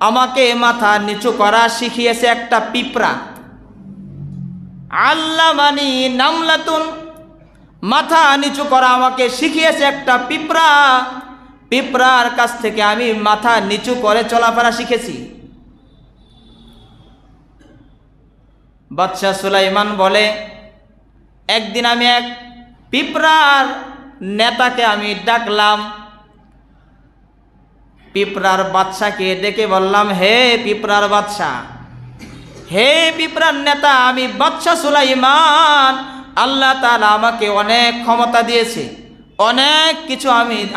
আমাকে মাথা নিচু করা শিখিয়েছে একটা পিঁপড়া। আল্লামানি নামলাতুন, মাথা নিচু করা আমাকে শিখিয়েছে একটা পিঁপড়া। পিঁপড়ার কাছ থেকে আমি মাথা নিচু করে চলাফেরা শিখেছি। বাদশাহ সুলাইমান বলে, একদিন আমি এক পিঁপড়ার নেতাকে আমি ডাকলাম। পিঁপড়ার বাদশাকে ডেকে বললাম, হে পিঁপড়ার বাদশাহ, হে পিঁপড়ার নেতা, আমি বাদশাহ সুলাইমান, আল্লাহ তাআলা আমাকে অনেক ক্ষমতা দিয়েছে, অনেক কিছু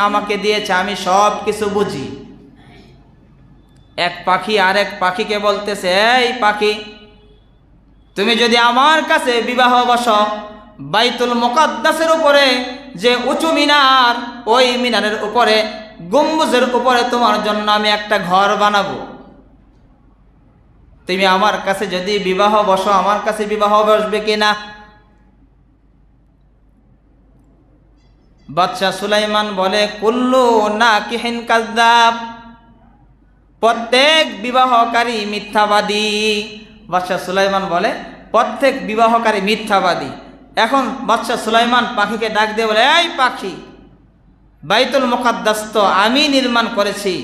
আমাকে দিয়েছে, আমি সব কিছু বুঝি। এক পাখি আরেক পাখিকে বলতেছে, এই পাখি, তুমি যদি আমার কাছে বিবাহ বসো, বাইতুল মুকাদ্দাসের উপরে যে উঁচু মিনার, ওই মিনারের উপরে গম্বুজের উপরে তোমার জন্য আমি একটা ঘর বানাবো। তুমি আমার কাছে যদি বিবাহ বসো, আমার কাছে বিবাহ বসবে কিনা? বাদশাহ সুলাইমান বলে, কুল্লু নাকিহিন কাযযাব, প্রত্যেক বিবাহকারী মিথ্যাবাদী। বাদশাহ সুলাইমান বলে, প্রত্যেক বিবাহকারী মিথ্যাবাদী। এখন বাদশাহ সুলাইমান পাখিকে ডাক দিয়ে বলে, এই পাখি, বাইতুল মুকাদ্দাস তো আমি নির্মাণ করেছি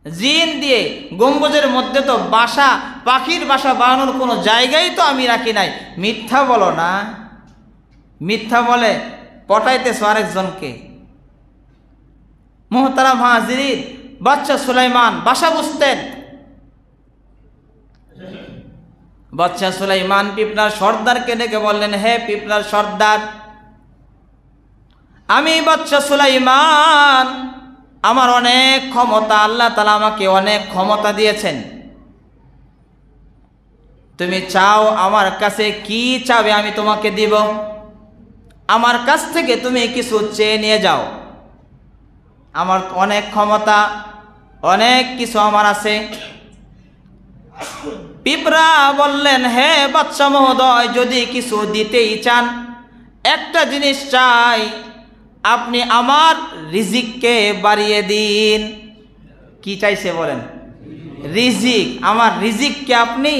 জিন দিয়ে, গম্বুজের মধ্যে তো বাসা, পাখির বাসা বানানোর কোনো জায়গায় তো আমি রাখি নাই, মিথ্যা বলো না। মিথ্যা বলে পটাইতেছ আরেকজনকে। মুহতারাম হাজিরিন, বাদশাহ সুলাইমান বাসা বুঝতেন। বাদশাহ সুলাইমান পিঁপড়ার সর্দারকে ডেকে বললেন, হে পিঁপড়ার সর্দার, আমি বাদশাহ সুলাইমান, আমার অনেক ক্ষমতা, আল্লাহ তাআলা আমাকে অনেক ক্ষমতা দিয়েছেন। তুমি চাও, আমার কাছে কি চাবে আমি তোমাকে দিব। আমার কাছ থেকে তুমি কিছু চেয়ে নিয়ে যাও, আমার অনেক ক্ষমতা, অনেক কিছু আমার আছে। পিঁপড়া বললেন, হে বাদশাহ মহোদয়, যদি কিছু দিতেই চান, একটা জিনিস চাই, আপনি আমার রিজিককে বাড়িয়ে দিন। কি চাইছে বলেন? রিজিক, আমার রিজিককে আপনি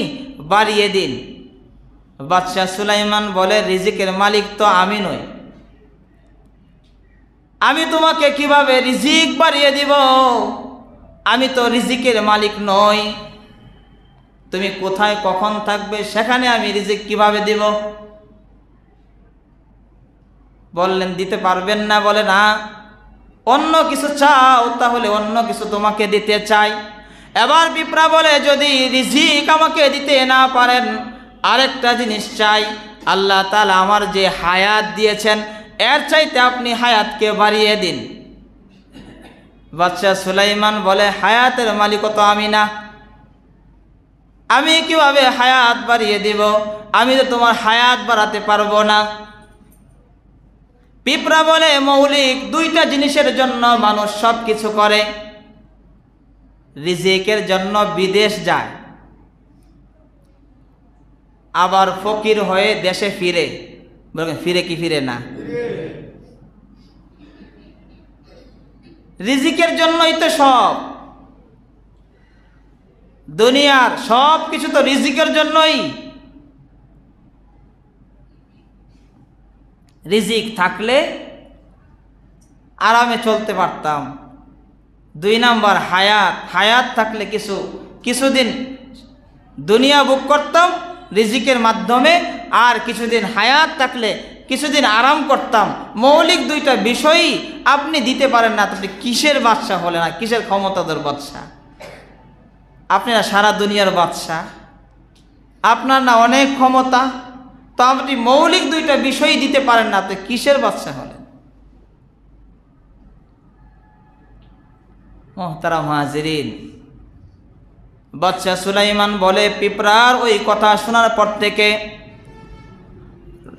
বাড়িয়ে দিন। বাদশাহ সুলাইমান বলে, রিজিকের মালিক তো আমি নই, আমি তোমাকে কিভাবে রিজিক বাড়িয়ে দিব? আমি তো রিজিকের মালিক নই। তুমি কোথায় কখন থাকবে সেখানে আমি রিজিক কিভাবে দিব? বললেন, দিতে পারবেন না? বলে, না, অন্য কিছু চাও, তাহলে অন্য কিছু তোমাকে দিতে চাই। এবার পিঁপড়া বলে, যদি রিজিক আমাকে দিতে না পারেন, আরেকটা জিনিস চাই, আল্লাহ তাআলা আমার যে হায়াত দিয়েছেন, এর চাইতে আপনি হায়াতকে বাড়িয়ে দিন। বাদশাহ সুলাইমান বলে, হায়াতের মালিক তো আমি না, আমি কিভাবে হায়াত বাড়িয়ে দিব? আমি তো তোমার হায়াত বাড়াতে পারবো না। পিঁপড়া বলে, মৌলিক দুইটা জিনিসের জন্য মানুষ সব কিছু করে। রিজিকের জন্য বিদেশ যায়, আবার ফকির হয়ে দেশে ফিরে। বলবেন, ফিরে কি ফিরে না? রিজিকের জন্যই তো সব, দুনিয়ার সব কিছু তো রিজিকের জন্যই। রিজিক থাকলে আরামে চলতে পারতাম। দুই নাম্বার হায়াত, হায়াত থাকলে কিছুদিন দুনিয়া ভোগ করতাম রিজিকের মাধ্যমে, আর কিছুদিন হায়াত থাকলে কিছুদিন আরাম করতাম। মৌলিক দুইটা বিষয়ই আপনি দিতে পারেন না, তাহলে কিসের বাদশা হলে না? কিসের ক্ষমতাধর বাদশা? আপনি না সারা দুনিয়ার বাদশা, আপনার না অনেক ক্ষমতা, তো আপনি মৌলিক দুইটা বিষয়ই দিতে পারেন না, তো কিসের বাদশা হলেন? মুহতারাম হাজিরিন, বাদশাহ সুলাইমান বলে, পিঁপড়ার ওই কথা শোনার পর থেকে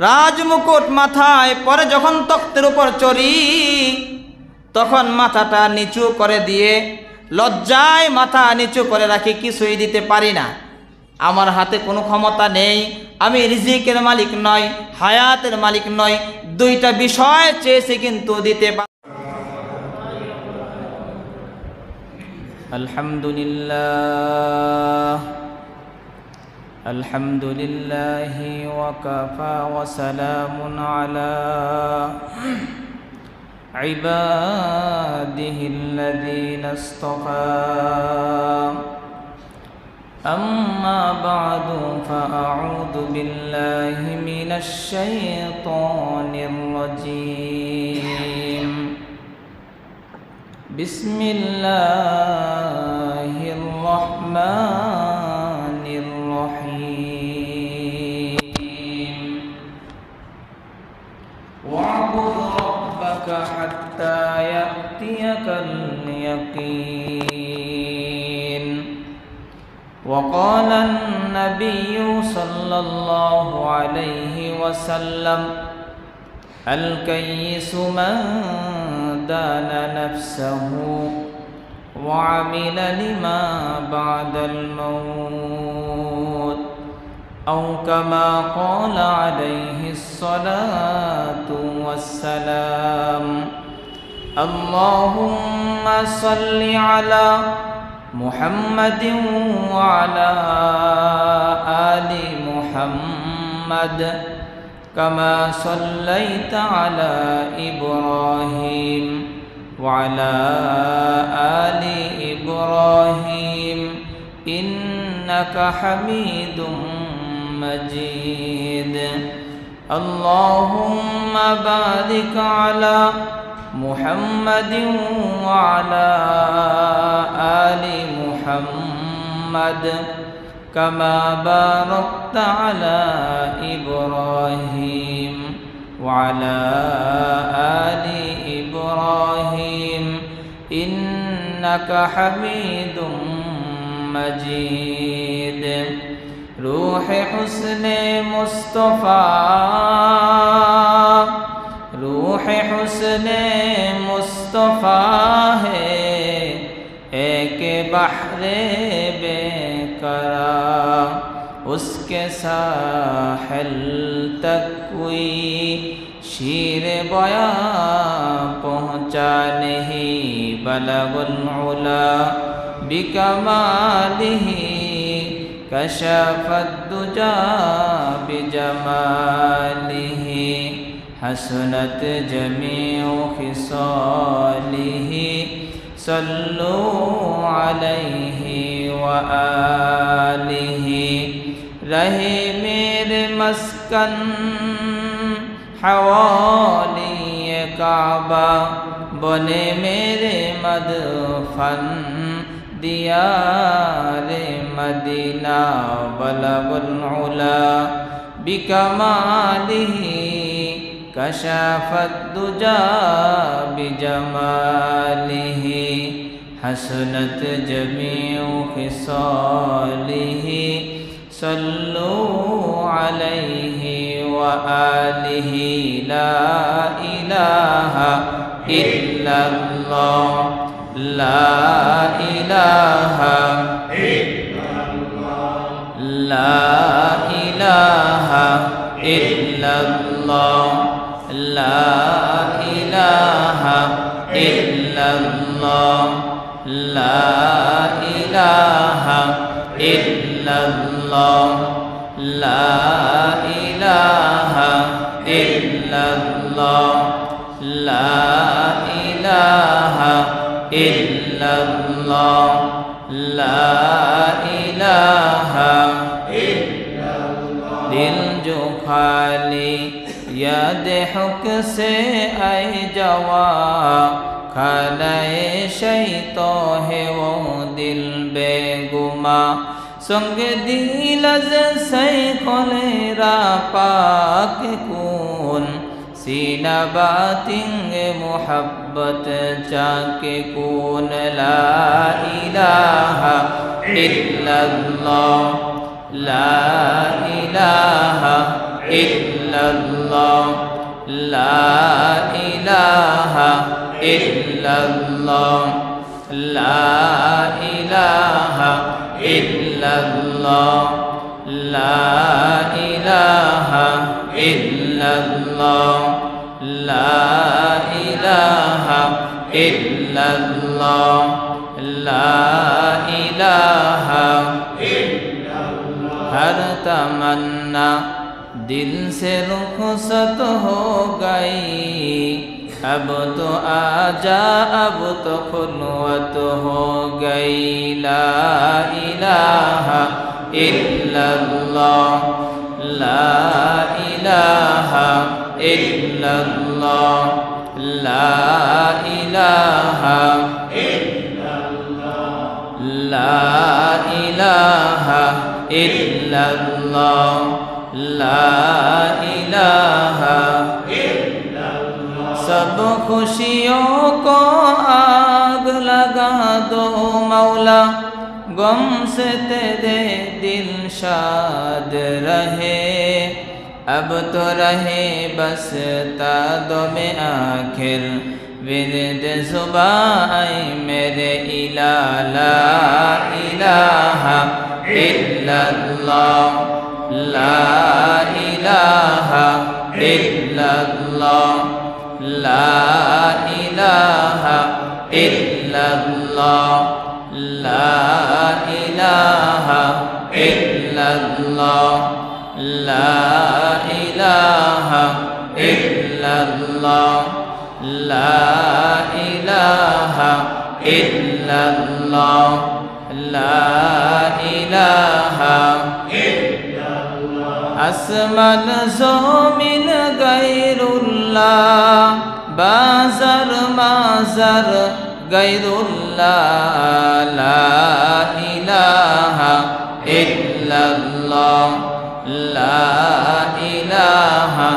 রাজমুকুট মাথায় পরে যখন তখ্তের উপর চড়ি, তখন মাথাটা নিচু করে দিয়ে লজ্জায় মাথা নিচু করে রাখি, কিছুই দিতে পারি না। আমার হাতে কোনো ক্ষমতা নেই, আমি রিজিকের মালিক নই, হায়াতের মালিক নই। দুইটা বিষয় চেয়েছি কিন্তু দিতে পারি। الحمد لله وكفى وسلام على عباده الذين اصطفى أما بعد فأعوذ بالله من الشيطان الرجيم بسم الله الرحمن الرحيم واعبد ربك حتى يأتيك اليقين وقال النبي صلى الله عليه وسلم الكيس من دان نفسه وعمل لما بعد الموت أو كما قال عليه الصلاة والسلام اللهم صل على محمد وعلى آل محمد كما صليت على إبراهيم وعلى آل إبراهيم إنك حميد مجيد اللهم بارك على محمد وعلى آل محمد كما باركت على إبراهيم وعلى آل إبراهيم إنك حميد مجيد روح حسن مصطفى روح حسن مصطفى ہے ایک بحر بیکرار اس کے ساحل تک کوئی شیر بیاں پہنچا نہیں بلغ العلا بکمالہ کشف الدجا بجمالہ حسنت جميع خصاله صلوا عليه وآله رہے میرے مسکن حوالی کعبہ بنے میرے مدفن دیار مدینہ بلغ العلا بکمالہ كشف الدجى بجماله حسنت جميع خصاله صلوا عليه وآله لا إله إلا الله لا إله إلا الله لا إله إلا الله لا إله إلا الله لا إله إلا الله لا إله إلا الله لا إله إلا الله لا إله إلا الله دل جو خالی یاد حق سے اے جوا کھلائے شیطو ہے وہ دل بے گما سنگ دیلز سے کھلیرا پاک کون سینہ باتنگ محبت چاکے کون لا الہ الا اللہ لا الہ إلا الله لا إله إلا الله لا إله إلا الله لا إله إلا الله لا إله إلا الله ला इलाहा इल्लल्लाह। हर तमन्ना दिल से रुखसत हो गई, अब तो आजा अब तो खुलवत हो गई। ला इलाहा इल्लल्लाह, ला इलाहा इल्लल्लाह, ला इलाहा इल्लल्लाह, ला इलाहा इल्लल्लाह, ला इलाहा इल्लल्लाह। सब खुशियों को आग लगा दो मौला, गम से तेरे दिल शाद रहे, अब तो रहे बस तादो में आखिर विरद ज़ुबान मेरे इला। ला इलाहा इल्लल्लाह, ला इलाहा इल्लल्लाह, ला इलाहा इल्लल्लाह, ला इलाहा इल्लल्लाह, ला इलाहा इल्लल्लाह, ला इलाहा इल्लल्लाह, ला इलाहा इल्लल्लाह। আসমান জমিন গায়রুল্লাহ, বাজার মাজার গায়রুল্লাহ, লা ইলাহা ইল্লাল্লাহ, লা ইলাহা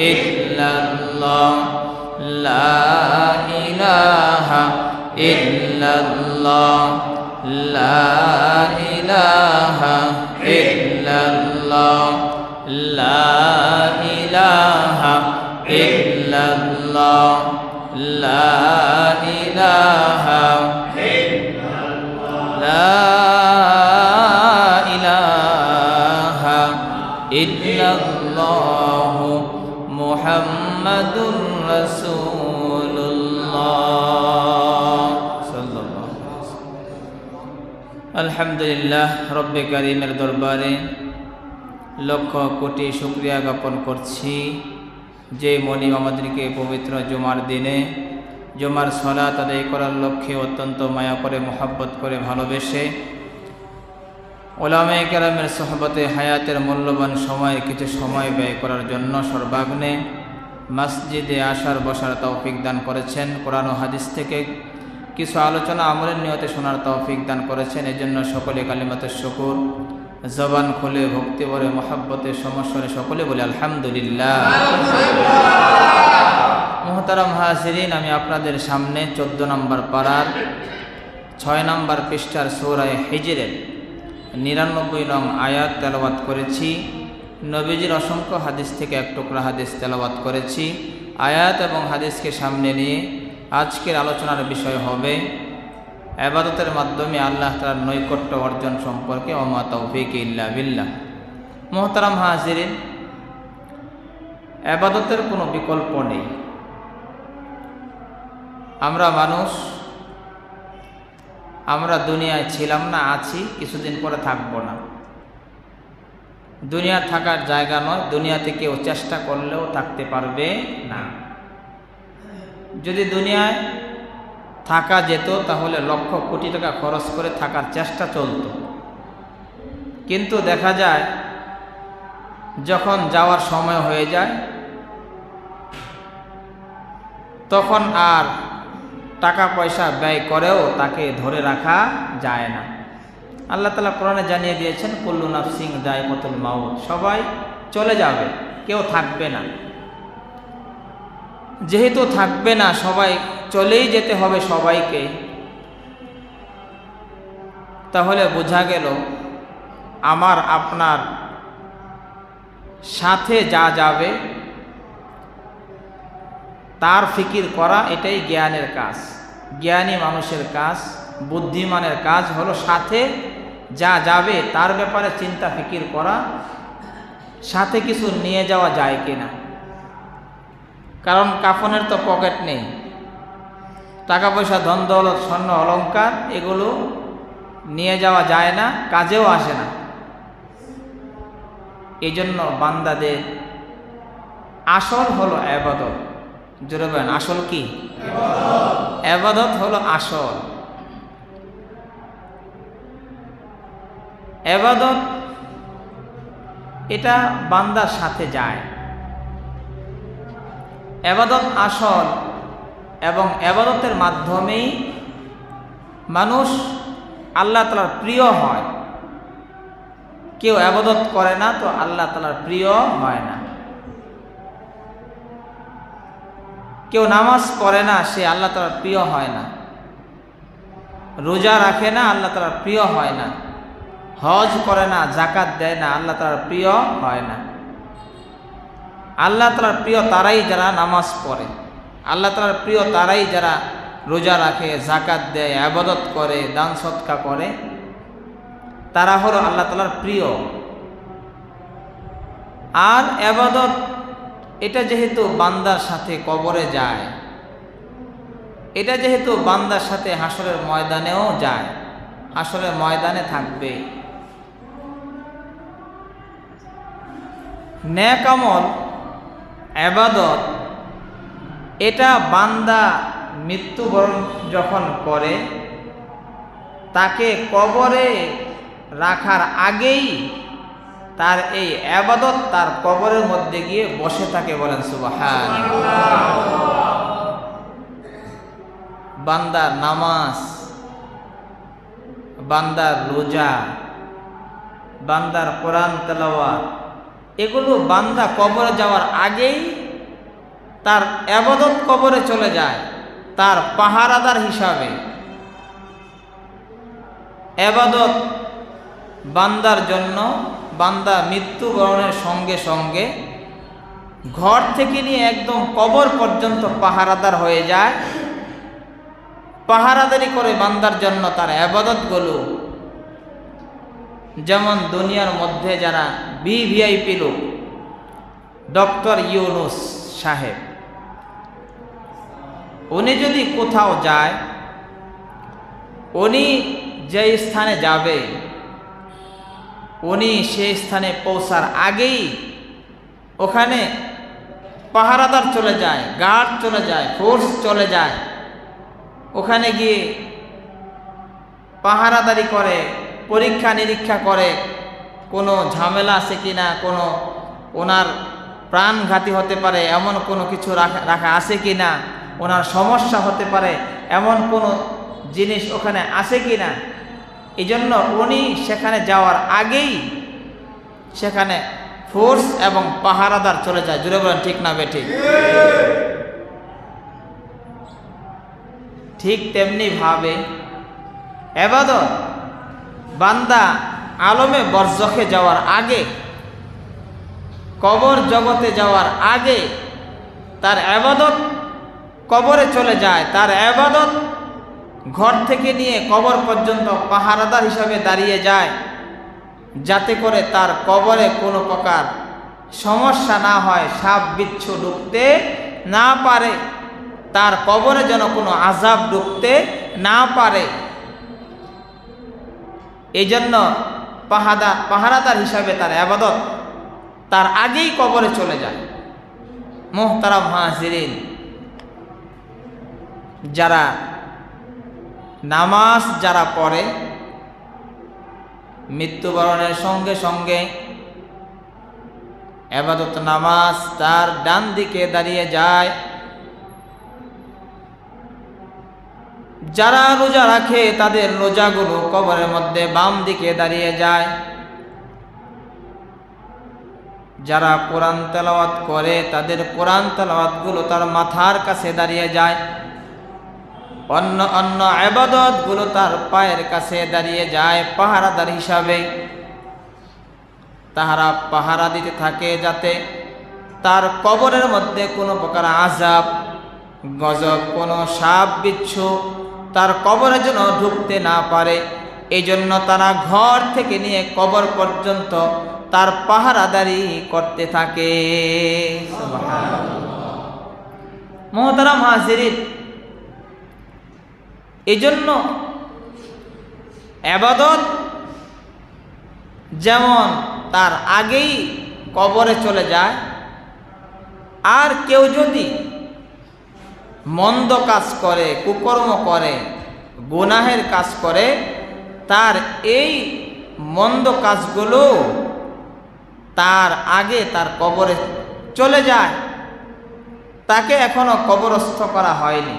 ইল্লাল্লাহ, লা ইলাহা ইল্লাল্লাহ, লা ইলাহা ইল্লাল্লাহ, লা ইলাহা ইল্লাল্লাহ, লা ইলাহা ইল্লাল্লাহ, লা ইলাহা ইল্লাল্লাহ মুহাম্মাদুর রাসূলুল্লাহ সাল্লাল্লাহু আলাইহি ওয়াসাল্লাম। আলহামদুলিল্লাহ, রব্বে কারীমের দরবারে লক্ষ কোটি শুকরিয়া জ্ঞাপন করছি যে মনিব আমাদেরকে পবিত্র জুমার দিনে জুমার সালাত আদায় করার লক্ষ্যে অত্যন্ত মায়া করে মোহাব্বত করে ভালোবেসে উলামায়ে কেরামের সোহবতে হায়াতের মূল্যবান সময় কিছু সময় ব্যয় করার জন্য সর্বাগ্নে মসজিদে আসার বসার তৌফিক দান করেছেন। কোরআন ও হাদিস থেকে কিছু আলোচনা আমলের নিয়তে শোনার তৌফিক দান করেছেন। এজন্য সকলে কালিমাতুশ শুকর জবান খুলে ভক্তি ভরে মহাব্বতের সমস্বরে সকলে বলে আলহামদুলিল্লাহ। মুহতারাম হাজিরিন, আমি আপনাদের সামনে 14 নম্বর পারার 6 নম্বর পৃষ্ঠার সূরা হিজরের 99 নং আয়াত তেলাওয়াত করেছি। নবীজির অসংখ্য হাদিস থেকে এক টুকরা হাদিস তেলাওয়াত করেছি। আয়াত এবং হাদিসকে সামনে নিয়ে আজকের আলোচনার বিষয় হবে ইবাদতের মাধ্যমে আল্লাহ তাআলার নৈকট্য অর্জন সম্পর্কে। ওমা তাওফীক ইল্লা বিল্লাহ। মুহতারাম হাজিরিন, ইবাদতের কোনো বিকল্প নেই। আমরা মানুষ, আমরা দুনিয়ায় ছিলাম না, আছি, কিছুদিন পরে থাকবো না। দুনিয়া থাকার জায়গা নয়, দুনিয়াতে কেউ চেষ্টা করলেও থাকতে পারবে না। যদি দুনিয়ায় থাকা যেত তাহলে লক্ষ কোটি টাকা খরচ করে থাকার চেষ্টা চলত, কিন্তু দেখা যায় যখন যাওয়ার সময় হয়ে যায় তখন আর টাকা পয়সা ব্যয় করেও তাকে ধরে রাখা যায় না। আল্লাহ তাআলা কোরআনে জানিয়ে দিয়েছেন, কুল্লু নাফসিন যায়কাতুল মাউত, সবাই চলে যাবে, কেউ থাকবে না। যেহেতু থাকবে না, সবাই চলেই যেতে হবে সবাইকে, তাহলে বোঝা গেল আমার আপনার সাথে যা যাবে তার ফিকির করা, এটাই জ্ঞানের কাজ। জ্ঞানী মানুষের কাজ, বুদ্ধিমানের কাজ হলো সাথে যা যাবে তার ব্যাপারে চিন্তা ফিকির করা, সাথে কিছু নিয়ে যাওয়া যায় কিনা। কারণ কাফনের তো পকেট নেই, টাকা পয়সা, ধন দৌলত, স্বর্ণ অলংকার এগুলো নিয়ে যাওয়া যায় না, কাজেও আসে না। এই জন্য বান্দাদের আসল হলো ইবাদত। জোরে বলেন, আসল কি? ইবাদত হলো আসল। ইবাদত এটা বান্দার সাথে যায়। ইবাদত আসল, এবং ইবাদতের মাধ্যমেই মানুষ আল্লাহ তাআলার প্রিয় হয়। কেউ ইবাদত করে না তো আল্লাহ তাআলার প্রিয় হয় না। কেউ নামাজ পড়ে না, সে আল্লাহ তাআলার প্রিয় হয় না। রোজা রাখে না, আল্লাহ তাআলার প্রিয় হয় না। হজ করে না, যাকাত দেয় না, আল্লাহ তাআলার প্রিয় হয় না। আল্লাহ তাআলার প্রিয় তারাই যারা নামাজ পড়ে, আল্লাহ তাআলার প্রিয় তারাই যারা রোজা রাখে, যাকাত দেয়, ইবাদত করে, দান সদকা করে, তারা হলো আল্লাহ তাআলার প্রিয়। আর ইবাদত এটা যেহেতু বান্দার সাথে কবরে যায়, এটা যেহেতু বান্দার সাথে হাসরের ময়দানেও যায়, হাসরের ময়দানে থাকবে। নেক আমল, ইবাদত এটা বান্দা মৃত্যুবরণ যখন করে, তাকে কবরে রাখার আগেই তার এই ইবাদত তার কবরের মধ্যে গিয়ে বসে থাকে। বলেন সুবহানাল্লাহ। বান্দার নামাজ, বান্দার রোজা, বান্দার কোরআন তেলাওয়াত, এগুলো বান্দা কবরে যাওয়ার আগেই তার ইবাদত কবরে চলে যায় তার পাহারাদার হিসাবে। ইবাদত বান্দার জন্য, বান্দা মৃত্যুবরণের সঙ্গে সঙ্গে ঘর থেকে নিয়ে একদম কবর পর্যন্ত পাহারাদার হয়ে যায়। পাহারাদারি করে বান্দার জন্য তার ইবাদতগুলো। যেমন দুনিয়ার মধ্যে যারা ভিভিআইপি লোক, ডক্টর ইউনুস সাহেব, উনি যদি কোথাও যায়, উনি যে স্থানে যাবে, উনি সেই স্থানে পৌঁছার আগেই ওখানে পাহারাদার চলে যায়, গার্ড চলে যায়, ফোর্স চলে যায়। ওখানে গিয়ে পাহারাদারি করে, পরীক্ষা নিরীক্ষা করে, কোনো ঝামেলা আছে কিনা, কোনো ওনার প্রাণঘাতী হতে পারে এমন কোনো কিছু রাখা আছে কিনা, ওনার সমস্যা হতে পারে এমন কোনো জিনিস ওখানে আছে কিনা। এই জন্য উনি সেখানে যাওয়ার আগেই সেখানে ফোর্স এবং পাহারাদার চলে যায়। জুড়ে বলেন ঠিক না বেঠিক? ঠিক তেমনি ভাবে ইবাদত বান্দা আলমে বরজখে যাওয়ার আগে, কবর জগতে যাওয়ার আগে তার ইবাদত কবরে চলে যায়। তার ইবাদত ঘর থেকে নিয়ে কবর পর্যন্ত পাহারাদার হিসাবে দাঁড়িয়ে যায়, যাতে করে তার কবরে কোনো প্রকার সমস্যা না হয়, সাপ বিচ্ছু ঢুকতে না পারে, তার কবরে যেন কোনো আযাব ঢুকতে না পারে। এই জন্য পাহারাদার হিসাবে তার ইবাদত তার আগেই কবরে চলে যায়। মুহতারাম হাজিরিন, যারা নামাজ যারা পড়ে, মৃত্যুবরণের সঙ্গে সঙ্গে ইবাদত নামাজ তার ডান দিকে দাঁড়িয়ে যায়। যারা রোজা রাখে তাদের রোজাগুলো কবরের মধ্যে বাম দিকে দাঁড়িয়ে যায়। যারা কোরআন তেলাওয়াত করে তাদের কোরআন তেলাওয়াতগুলো তার মাথার কাছে দাঁড়িয়ে যায়। অন্য অন্য ইবাদতগুলো তার পায়ের কাছে দাঁড়িয়ে যায় পাহারাদার হিসাবে। তাহারা পাহারা দিতে থাকে যাতে তার কবরের মধ্যে কোনো প্রকার আযাব গজব, কোনো সাপ বিচ্ছু তার কবরে যেন ঢুকতে না পারে। এই জন্য তারা ঘর থেকে নিয়ে কবর পর্যন্ত তার পাহারাদারি করতে থাকে। সুবহানাল্লাহ। মুহতারাম হাজিরিন, এই জন্য ইবাদত যেমন তার আগেই কবরে চলে যায়, আর কেউ যদি মন্দ কাজ করে, কুকর্ম করে, গুনাহের কাজ করে, তার এই মন্দ কাজগুলো তার আগে তার কবরে চলে যায়। তাকে এখনো কবরস্থ করা হয়নি,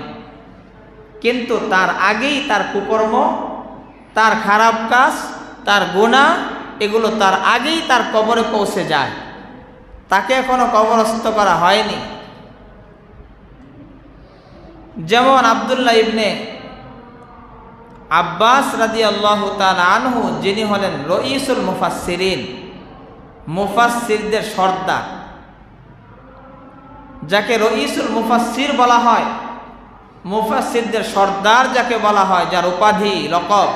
কিন্তু তার আগেই তার কুকর্ম, তার খারাপ কাজ, তার গুনাহ, এগুলো তার আগেই তার কবরে পৌঁছে যায়। তাকে এখনো কবরস্থ করা হয়নি। যেমন আব্দুল্লাহ ইবনে আব্বাস রাদিয়াল্লাহু তাআলা আনহু, যিনি হলেন রঈসুল মুফাসসিরিন, মুফাসসিরদের সর্দার, যাকে রঈসুল মুফাসসির বলা হয়, মুফাসসিরদের সর্দার যাকে বলা হয়, যার উপাধি লকব।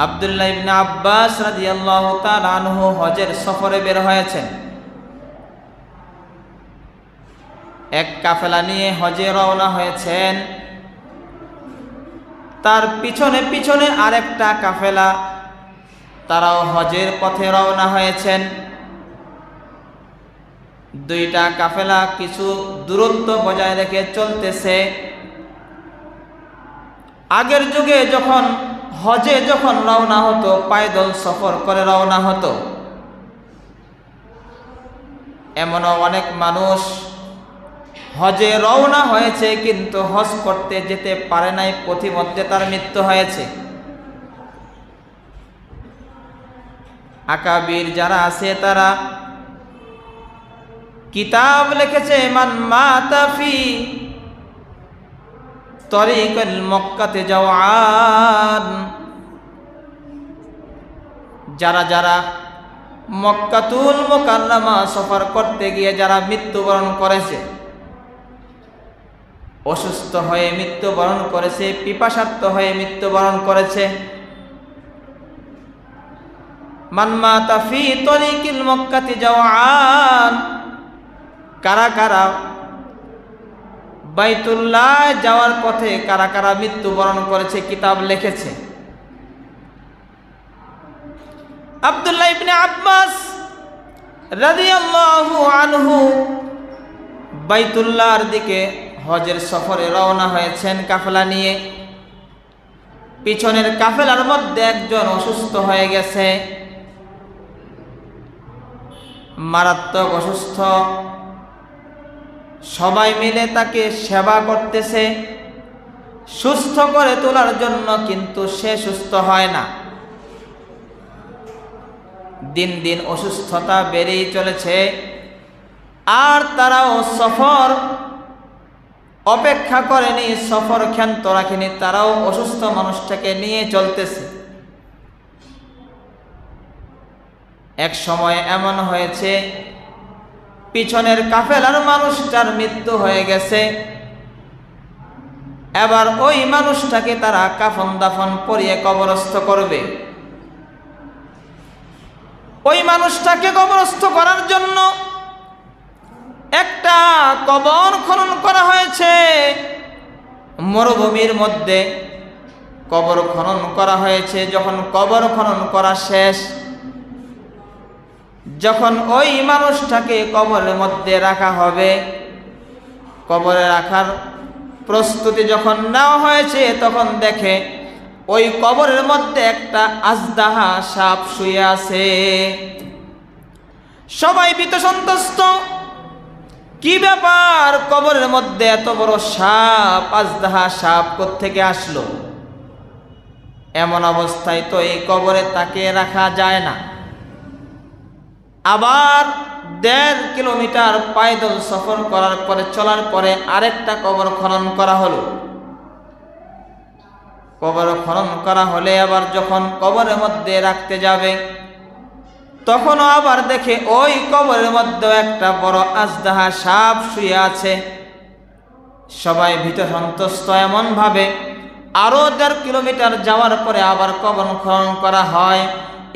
আব্দুল্লাহ ইবনে আব্বাস রাদিয়াল্লাহু তাআলা আনহু হজের সফরে বের হয়েছেন। এক কাফেলা নিয়ে হজে রওনা হয়েছেন। তার পিছনে পিছনে আরেকটা কাফেলা, তারাও হজের পথে রওনা হয়েছেন। দুইটা কাফেলা কিছু দূরত্ব বজায় রেখে চলতেছে। আগের যুগে যখন হজে রওনা হতো, পায়দল সফর করে রওনা হতো। এমনও অনেক মানুষ হজে রওনা হয়েছে, কিন্তু হজ করতে যেতে পারে নাই, পথিমধ্যে তার মৃত্যু হয়েছে। আকাবির যারা আছে তারা কিতাব লিখেছে, মান মাতা ফি তরিকুল মক্কাতে জাওয়ান, যারা যারা মক্কাতুল মুকাররমা সফর করতে গিয়ে যারা মৃত্যুবরণ করেছে, অসুস্থ হয়ে মৃত্যুবরণ করেছে, পিপাসার্ত হয়ে মৃত্যুবরণ করেছে, মান মাতা ফি তরিকুল মক্কাতে জাওয়ান, কারা কারা বাইতুল্লাহ যাওয়ার পথে কারা কারা মৃত্যুবরণ করেছে, কিতাব লিখেছে। আব্দুল্লাহ ইবনে আব্বাস রাদিয়াল্লাহু আনহু বাইতুল্লাহর দিকে হজের সফরে রওনা হয়েছেন কাফেলা নিয়ে। পিছনের কাফেলার মধ্যে একজন অসুস্থ হয়ে গেছে, মারাত্মক অসুস্থ। সবাই মিলে তাকে সেবা করতেছে সুস্থ করে তোলার জন্য, কিন্তু সে সুস্থ হয় না। দিন দিন অসুস্থতা বেড়েই চলেছে, আর তারাও সফর অপেক্ষা করেনি, সফর ক্ষান্ত রাখেনি, তারাও অসুস্থ মানুষটাকে নিয়ে চলতেছে। এক সময় এমন হয়েছে, পিছনের কাফেলার মানুষটার মৃত্যু হয়ে গেছে। এবার ওই মানুষটাকে তারা কাফন দাফন পরিয়ে কবরস্থ করবে। ওই মানুষটাকে কবরস্থ করার জন্য একটা কবর খনন করা হয়েছে। মরুভূমির মধ্যে কবর খনন করা হয়েছে। যখন কবর খনন করা শেষ, যখন ওই মানুষটাকে কবরের মধ্যে রাখা হবে, কবরে রাখার প্রস্তুতি যখন নেওয়া হয়েছে, তখন দেখে ওই কবরের মধ্যে একটা আজদাহা সাপ শুয়ে আছে। সবাই ভীত সন্ত্রস্ত, কি ব্যাপার, কবরের মধ্যে এত বড় সাপ, আজদাহা সাপ কোত্থেকে আসলো? এমন অবস্থায় তো এই কবরে তাকে রাখা যায় না। আবার 1.5 কিলোমিটার পায়দল সফর করার পরে, চলার পরে আরেকটা কবর খনন করা হলো। কবর খনন করা হলে আবার যখন কবরের মধ্যে রাখতে যাবে, তখনও আবার দেখে ওই কবরের মধ্যে একটা বড় আজদাহা সাপ শুয়ে আছে। সবাই ভীত সন্ত্রস্ত। এমন ভাবে আরো 1.5 কিলোমিটার যাওয়ার পরে আবার কবর খনন করা হয়।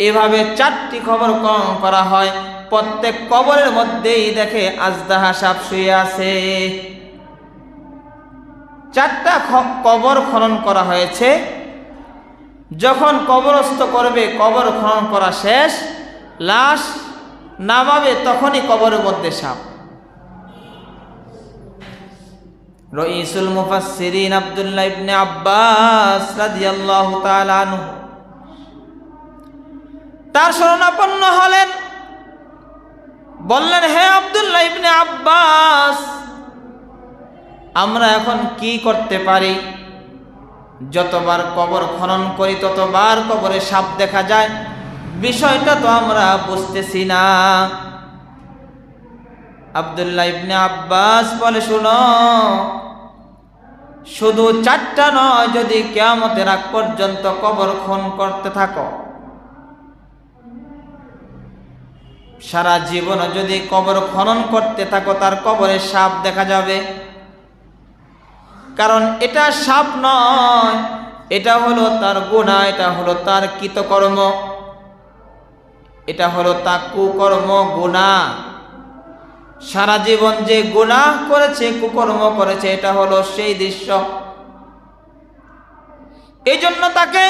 এভাবে 4টি কবর খনন করা হয়। প্রত্যেক কবরের মধ্যেই দেখে আজদাহা সাপ শুয়ে আছে। 4টা কবর খনন করা হয়েছে। যখন কবরস্থ করবে, কবর খনন করা শেষ, লাশ নামাবে, তখনই কবরের মধ্যে সাপ। রাইসুল মুফাসসিরিন আব্দুল্লাহ ইবনে আব্বাস রাদিয়াল্লাহু তাআলা আনহু তার শরণাপন্ন হলেন, বললেন, হে আব্দুল্লাহ ইবনে আব্বাস, আমরা এখন কি করতে পারি? যতবার কবর খনন করি ততবার কবরে সাপ দেখা যায়, বিষয়টা তো আমরা বুঝতেছি না। আব্দুল্লাহ ইবনে আব্বাস বলে, শুনো, শুধু 4টা নয়, যদি কিয়ামতের আগ পর্যন্ত কবর খনন করতে থাকো, সারা জীবন যদি কবর খনন করতে থাকো, তার কবরে সাপ দেখা যাবে। কারণ এটা সাপ নয়, এটা হলো তার গুনাহ, এটা হলো তার কৃতকর্ম, এটা হলো তার কুকর্ম, গুনাহ। সারা জীবন যে গুনাহ করেছে, কুকর্ম করেছে, এটা হলো সেই দৃশ্য। এই জন্য তাকে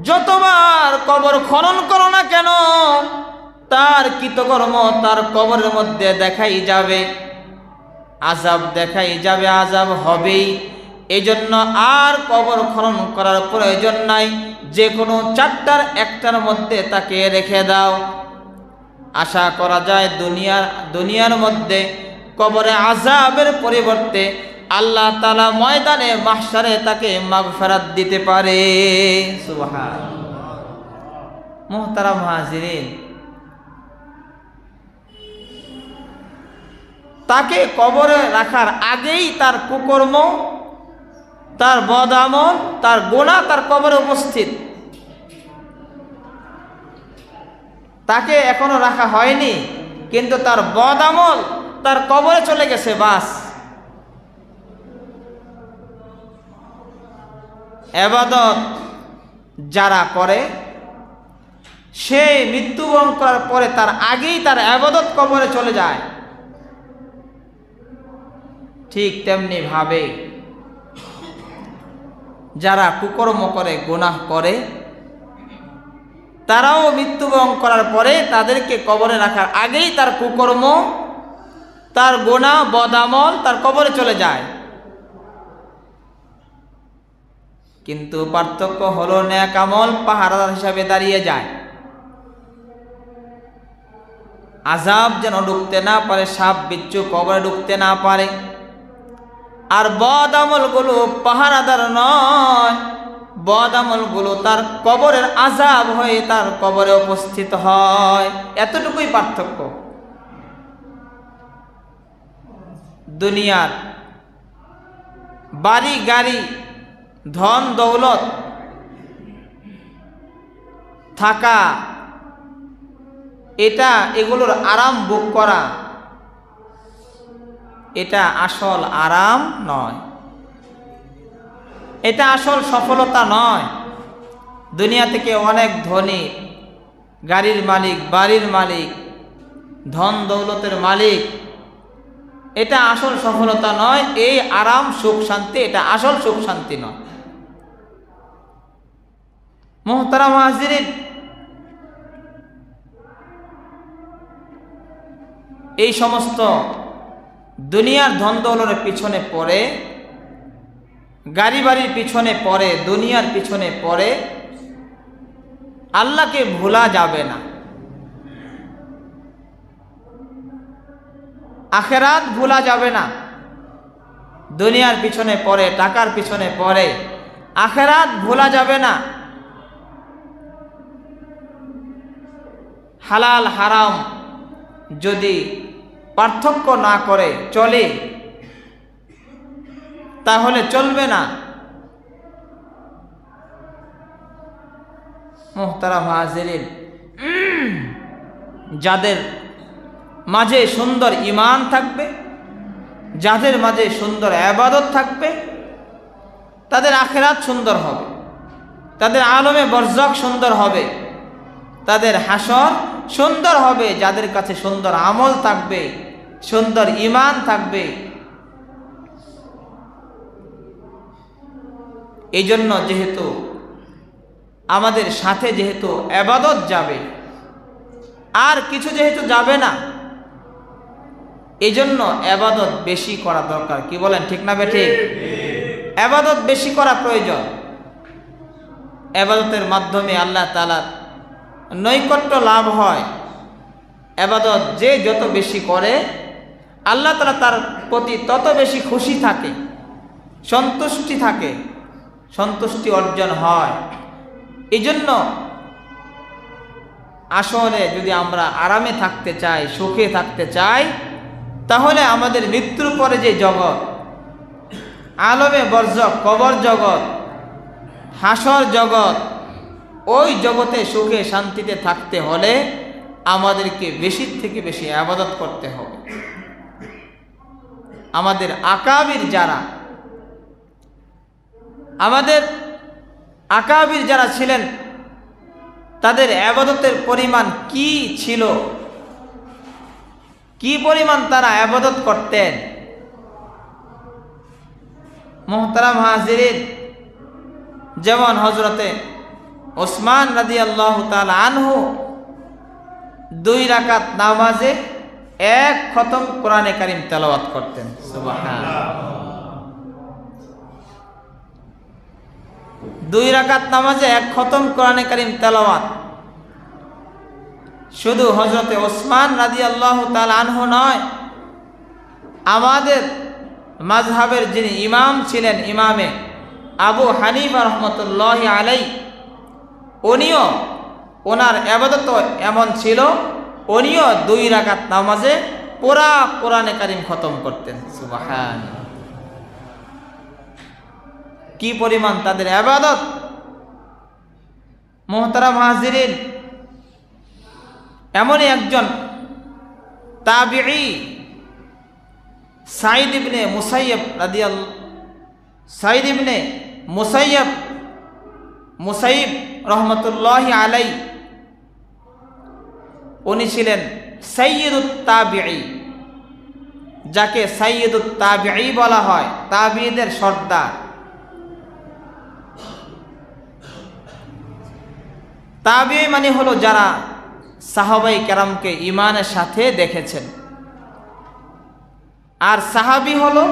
যতবার কবর খনন করো না কেন, তার কৃতকর্ম তার কবরের মধ্যে দেখাই যাবে, আযাব দেখাই যাবে, আযাব হবেই। এই জন্য আর কবর খনন করার প্রয়োজন নাই, যে কোনো 4টার একটার মধ্যে তাকে রেখে দাও। আশা করা যায় দুনিয়ার মধ্যে কবরে আযাবের পরিবর্তে আল্লাহ তাআলা ময়দানে মাহশারে তাকে মাগফিরাত দিতে পারে। সুবহানাল্লাহ। মুহতারাম হাজিরিন, তাকে কবরে রাখার আগেই তার কুকর্ম, তার বদআমল, তার গুনাহ তার কবরে উপস্থিত। তাকে এখনো রাখা হয়নি, কিন্তু তার বদআমল তার কবরে চলে গেছে। বাস, ইবাদত যারা করে, সে মৃত্যুবরণ করার পরে তার আগেই তার ইবাদত কবরে চলে যায়। ঠিক তেমনি ভাবে যারা কুকর্ম করে, গুনাহ করে, তারাও মৃত্যুবরণ করার পরে তাদেরকে কবরে রাখার আগেই তার কুকর্ম, তার গুনাহ, বদআমল তার কবরে চলে যায়। কিন্তু পার্থক্য হলো, নেক আমল পাহারাদার হিসাবে দাঁড়িয়ে যায়, আযাব যেন ঢুকতে না পারে, সাপ বিচ্ছু কবরে ঢুকতে না পারে। আর বদআমলগুলো পাহারাদার নয়, বদআমলগুলো তার কবরের আযাব হয়ে তার কবরে উপস্থিত হয়। এতটুকুই পার্থক্য। দুনিয়ার বাড়ি গাড়ি, ধন দৌলত থাকা, এগুলোর আরাম ভোগ করা, এটা আসল আরাম নয়, এটা আসল সফলতা নয়। দুনিয়া থেকে অনেক ধনী, গাড়ির মালিক, বাড়ির মালিক, ধন দৌলতের মালিক, এটা আসল সফলতা নয়। এই আরাম, সুখ, শান্তি, এটা আসল সুখ শান্তি নয়। মুহতারাম হাজিরিন, এই সমস্ত দুনিয়ার ধন দৌলতের পিছনে পড়ে, গাড়ি বাড়ির পিছনে পড়ে, দুনিয়ার পিছনে পড়ে, আল্লাহকে ভোলা যাবে না। আখিরাত ভোলা যাবে না। দুনিয়ার পিছনে পড়ে, টাকার পিছনে পড়ে, আখিরাত ভোলা যাবে না। হালাল হারাম যদি পার্থক্য না করে চলে, তাহলে চলবে না। মুহতারাম হাজিরিন, যাদের মাঝে সুন্দর ঈমান থাকবে, যাদের মাঝে সুন্দর ইবাদত থাকবে, তাদের আখিরাত সুন্দর হবে, তাদের আলমে বরজখ সুন্দর হবে, তাদের হাসর সুন্দর হবে। যাদের কাছে সুন্দর আমল থাকবে, সুন্দর ঈমান থাকবে, এই জন্য যেহেতু আমাদের সাথে যেহেতু ইবাদত যাবে, আর কিছু যেহেতু যাবে না, এই জন্য ইবাদত বেশি করা দরকার। কি বলেন, ঠিক না বেঠিক? ইবাদত বেশি করা প্রয়োজন। ইবাদতের মাধ্যমে আল্লাহ তাআলার নৈকট্য লাভ হয়। ইবাদত যে যত বেশি করে আল্লাহ তাআলা তার প্রতি তত বেশি খুশি থাকে, সন্তুষ্টি থাকে, সন্তুষ্টি অর্জন হয়। এই জন্য আসলে যদি আমরা আরামে থাকতে চাই, সুখে থাকতে চাই, তাহলে আমাদের মৃত্যুর পরে যে জগৎ, আলমে বরজখ, কবর জগৎ, হাসর জগৎ, ওই জগতে সুখে শান্তিতে থাকতে হলে আমাদেরকে বেশি থেকে বেশি ইবাদত করতে হবে। আমাদের আকাবির যারা ছিলেন, তাদের ইবাদতের পরিমাণ কি ছিল, কি পরিমাণ তারা ইবাদত করতেন। মুহতারাম হাজিরিন, যেমন হযরতে ওসমান রাদিয়াল্লাহু তাআলা আনহু 2 রাকাত নামাজে 1 খতম কোরআনে কারীম তেলাওয়াত করতেন। সুবহানাল্লাহ। 2 রাকাত নামাজে 1 খতম কোরআনে কারীম তেলাওয়াত। শুধু হযরতে ওসমান রাদিয়াল্লাহু তাআলা আনহু নয়, আমাদের মাযহাবের যিনি ইমাম ছিলেন, ইমামে আবু হানিফা রহমতুল্লাহি আলাইহি, উনিও ওনার ইবাদত এমন ছিল, উনিও 2 রাকাত নামাজে পুরা কোরআনে কারীম খতম করতেন। সুবহানাল্লাহ। কি পরিমাণ তাদের ইবাদত! মুহতারাম হাজিরিন, এমনই একজন তাবিঈ সাঈদ ইবনে মুসাইয়্যিব রহমতুল্লাহি আলাইহি, উনি ছিলেন সাইয়্যিদুত তাবিঈ, যাকে সাইয়্যিদুত তাবিঈ বলা হয়, তাবিঈদের সর্দার। তাবিঈ মানে হলো যারা সাহাবায়ে কেরামকে ঈমানের সাথে দেখেছেন, আর সাহাবী হলো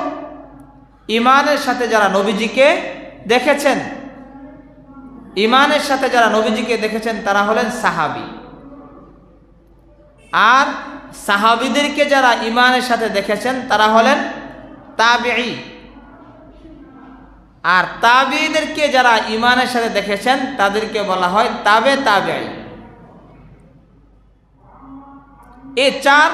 ঈমানের সাথে যারা নবীজিকে দেখেছেন। ঈমানের সাথে যারা নবীজিকে দেখেছেন তারা হলেন সাহাবী, আর সাহাবীদেরকে যারা ঈমানের সাথে দেখেছেন তারা হলেন তাবিঈ, আর তাবিঈদেরকে যারা ঈমানের সাথে দেখেছেন তাদেরকে বলা হয় তাবে তাবিঈ। এই 4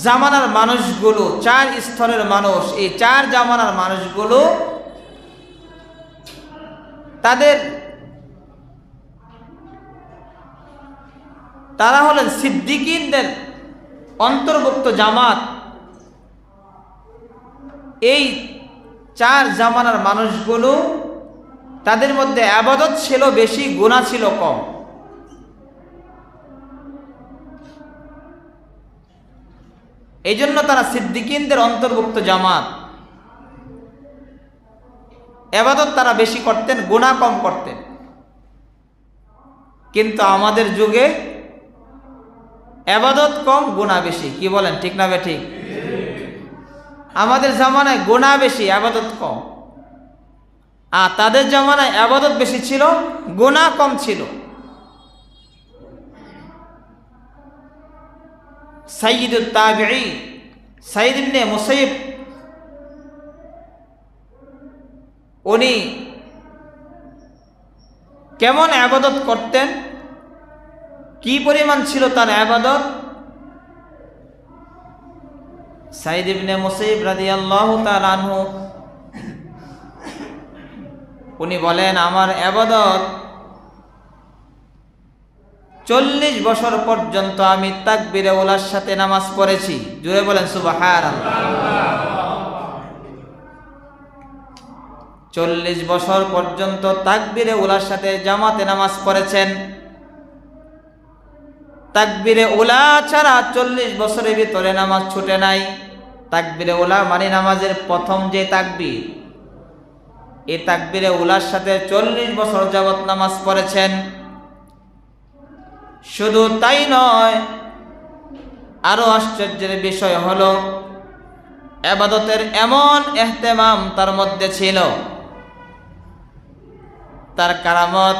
জামানার মানুষগুলো, 4 স্তরের মানুষ, এই 4 জামানার মানুষগুলো তারা হলেন সিদ্দিকিনদের অন্তর্ভুক্ত জামাত। এই 4 জামানার মানুষগুলো, তাদের মধ্যে ইবাদত ছিল বেশি, গুনাহ ছিল কম। এই জন্য তারা সিদ্দিকিনদের অন্তর্ভুক্ত জামাত। ইবাদত তারা বেশি করতেন, গুনাহ কম করতেন। কিন্তু আমাদের যুগে ইবাদত কম, গুনাহ বেশি। কি বলেন, ঠিক না বেঠিক? আমাদের জামানায় গুনাহ বেশি, ইবাদত কম, আর তাদের জামানায় ইবাদত বেশি ছিল, গুনাহ কম ছিল। সাইয়্যিদুত তাবিঈ সাঈদ ইবনে মুসাইয়্যিব, উনি কেমন ইবাদত করতেন, কি পরিমাণ ছিল তার ইবাদত? সাঈদ ইবনে মুসাইয়্যিব রাদিয়াল্লাহু তাআলা আনহু উনি বলেন, আমার ইবাদত 40 বছর পর্যন্ত আমি তাকবীরে উলার সাথে নামাজ পড়েছি। জোরে বলেন সুবহানাল্লাহ। 40 বছর পর্যন্ত তাকবীরে উলার সাথে জামাতে নামাজ পড়েছেন। তাকবীরে উলা ছাড়া 40 বছরের ভিতরে নামাজ ছুটে নাই। তাকবীরে উলা মানে নামাজের প্রথম যে তাকবীর, এই তাকবীরে উলার সাথে 40 বছর যাবত নামাজ পড়েছেন। শুধু তাই নয়, আরো আশ্চর্যের বিষয় হলো ইবাদতের এমন ইহতিমাম তার মধ্যে ছিল। তার কারামত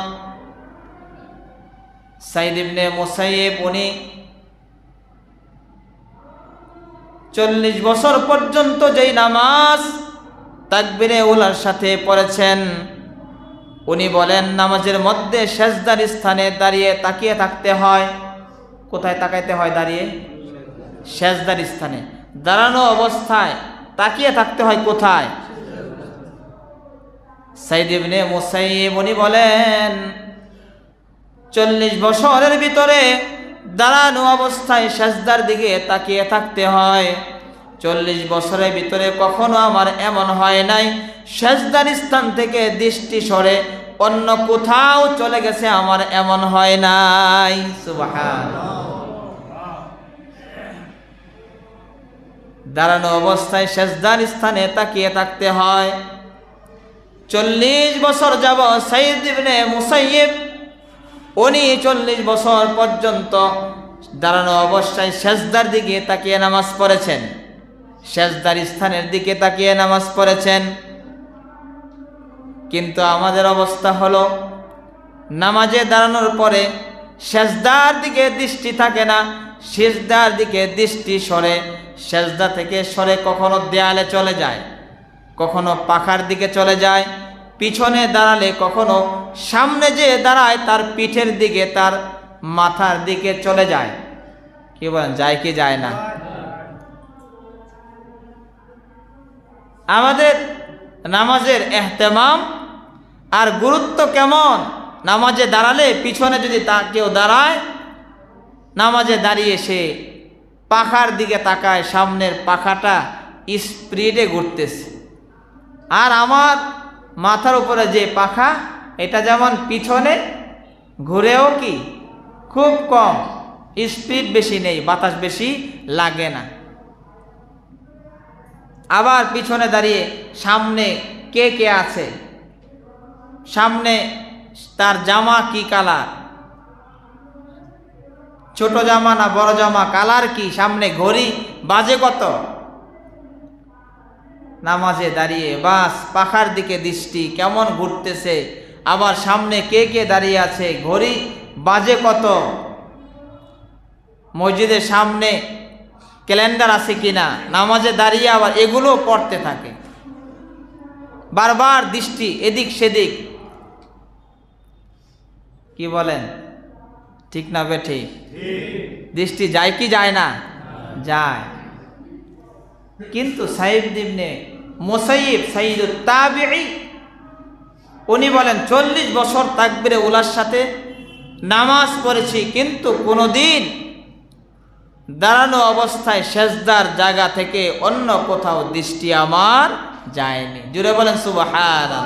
সাইদ ইবনে মুসাইয়িব উনি 40 বছর পর্যন্ত যেই নামাজ তাকবীরে উলার সাথে পড়েছেন, উনি বলেন নামাজের মধ্যে সেজদার স্থানে দাঁড়িয়ে তাকিয়ে থাকতে হয়। কোথায় তাকাইতে হয়? দাঁড়িয়ে সেজদার স্থানে। দাঁড়ানো অবস্থায় তাকিয়ে থাকতে হয় কোথায়? সাইদ ইবনে মুসাইয়িব উনি বলেন 40 বছরের ভিতরে দাঁড়ানো অবস্থায় সেজদার দিকে তাকিয়ে থাকতে হয়। 40 বছরের ভিতরে কখনো আমার এমন হয় নাই সেজদার স্থান থেকে দৃষ্টি সরে অন্য কোথাও চলে গেছে, আমার এমন হয় নাই। সুবহানাল্লাহ। দাঁড়ানো অবস্থায় সেজদার স্থানে তাকিয়ে থাকতে হয়। 40 বছর যাবত সাইদ ইবনে মুসাইয়িব উনি 40 বছর পর্যন্ত দাঁড়ানো অবস্থায় সেজদার দিকে তাকিয়ে নামাজ পড়েছেন, সেজদার স্থানের দিকে তাকিয়ে নামাজ পড়েছেন। কিন্তু আমাদের অবস্থা হলো নামাজে দাঁড়ানোর পরে সেজদার দিকে দৃষ্টি থাকে না, সিজদার দিকে দৃষ্টি সরে, সেজদা থেকে সরে কখনো দেয়ালে চলে যায়, কখনো পাখার দিকে চলে যায়, পিছনে দাঁড়ালে কখনো সামনে যে দাঁড়ায় তার পিঠের দিকে, তার মাথার দিকে চলে যায়। কি বলেন, যায় কি যায় না? আমাদের নামাজের ইহতিমাম আর গুরুত্ব কেমন! নামাজে দাঁড়ালে পিছনে যদি কেউ দাঁড়ায়, নামাজে দাঁড়িয়ে সে পাখার দিকে তাকায়, সামনের পাখাটা স্পিডে ঘুরতেছে, আর আমার মাথার উপরে যে পাখা এটা যেমন পিছনে ঘুরেও কি খুব কম, স্পিড বেশি নেই, বাতাস বেশি লাগে না। আবার পিছনে দাঁড়িয়ে সামনে কে কে আছে, সামনে তার জামা কি কালার, ছোট জামা না বড় জামা, কালার কি, সামনে ঘড়ি বাজে কত। নামাজে দাঁড়িয়ে বাস পাখার দিকে দৃষ্টি কেমন ঘুরতেছে, আবার সামনে কে কে দাঁড়িয়ে আছে, ঘড়ি বাজে কত, মসজিদের সামনে ক্যালেন্ডার আছে কিনা, নামাজে দাঁড়িয়ে আবার এগুলো পড়তে থাকে, বারবার দৃষ্টি এদিক সেদিক। কি বলেন, ঠিক না বেঠিক? দৃষ্টি যায় কি যায় না? যায়। কিন্তু সাইদ ইবনে মুসাইয়িব সাইয়্যিদুত তাবিঈ উনি বলেন 40 বছর তাকবীরে উলার সাথে নামাজ পড়েছি, কিন্তু কোনোদিন দাঁড়ানো অবস্থায় সেজদার জায়গা থেকে অন্য কোথাও দৃষ্টি আমার যায়নি। জুড়ে বলেন সুবহানাল্লাহ।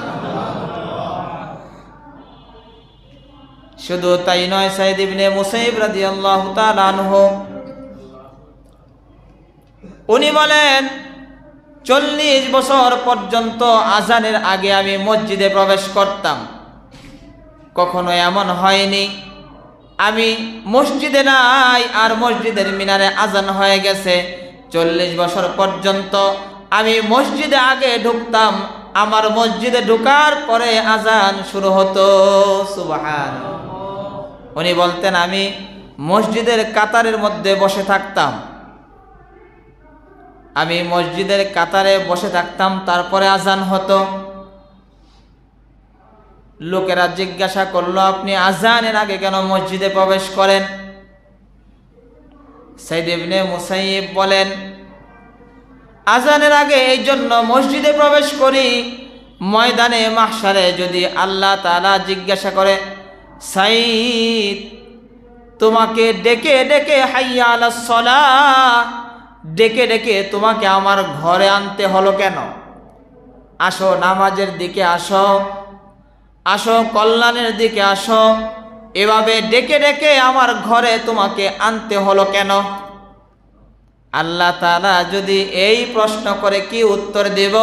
শুধু তাই নয়, সাইদ ইবনে মুসাইয়িব রাদিয়াল্লাহু তাআলা আনহু উনি বলেন 40 বছর পর্যন্ত আজানের আগে আমি মসজিদে প্রবেশ করতাম, কখনো এমন হয়নি আমি মসজিদে নাই আর মসজিদের মিনারে আজান হয়ে গেছে। 40 বছর পর্যন্ত আমি মসজিদে আগে ঢুকতাম, আমার মসজিদে ঢুকার পরে আজান শুরু হতো। সুবহানাল্লাহ। উনি বলতেন আমি মসজিদের কাতারের মধ্যে বসে থাকতাম, আমি মসজিদের কাতারে বসে থাকতাম, তারপরে আজান হতো। লোকেরা জিজ্ঞাসা করলো আপনি আজানের আগে কেন মসজিদে প্রবেশ করেন? সাইদ ইবনে মুসাইয়িব বলেন আজানের আগে এই জন্য মসজিদে প্রবেশ করি, ময়দানে মাহশারে যদি আল্লাহ তাআলা জিজ্ঞাসা করে সাইদ তোমাকে ডেকে ডেকে হাইয়া আলাস সালাহ, ডেকে ডেকে তোমাকে আমার ঘরে আনতে হলো কেন? আসো নামাজের দিকে আসো, আসো কল্যাণের দিকে আসো, এভাবে ডেকে ডেকে আমার ঘরে তোমাকে আনতে হলো কেন? আল্লাহ তাআলা যদি এই প্রশ্ন করে কি উত্তর দেব?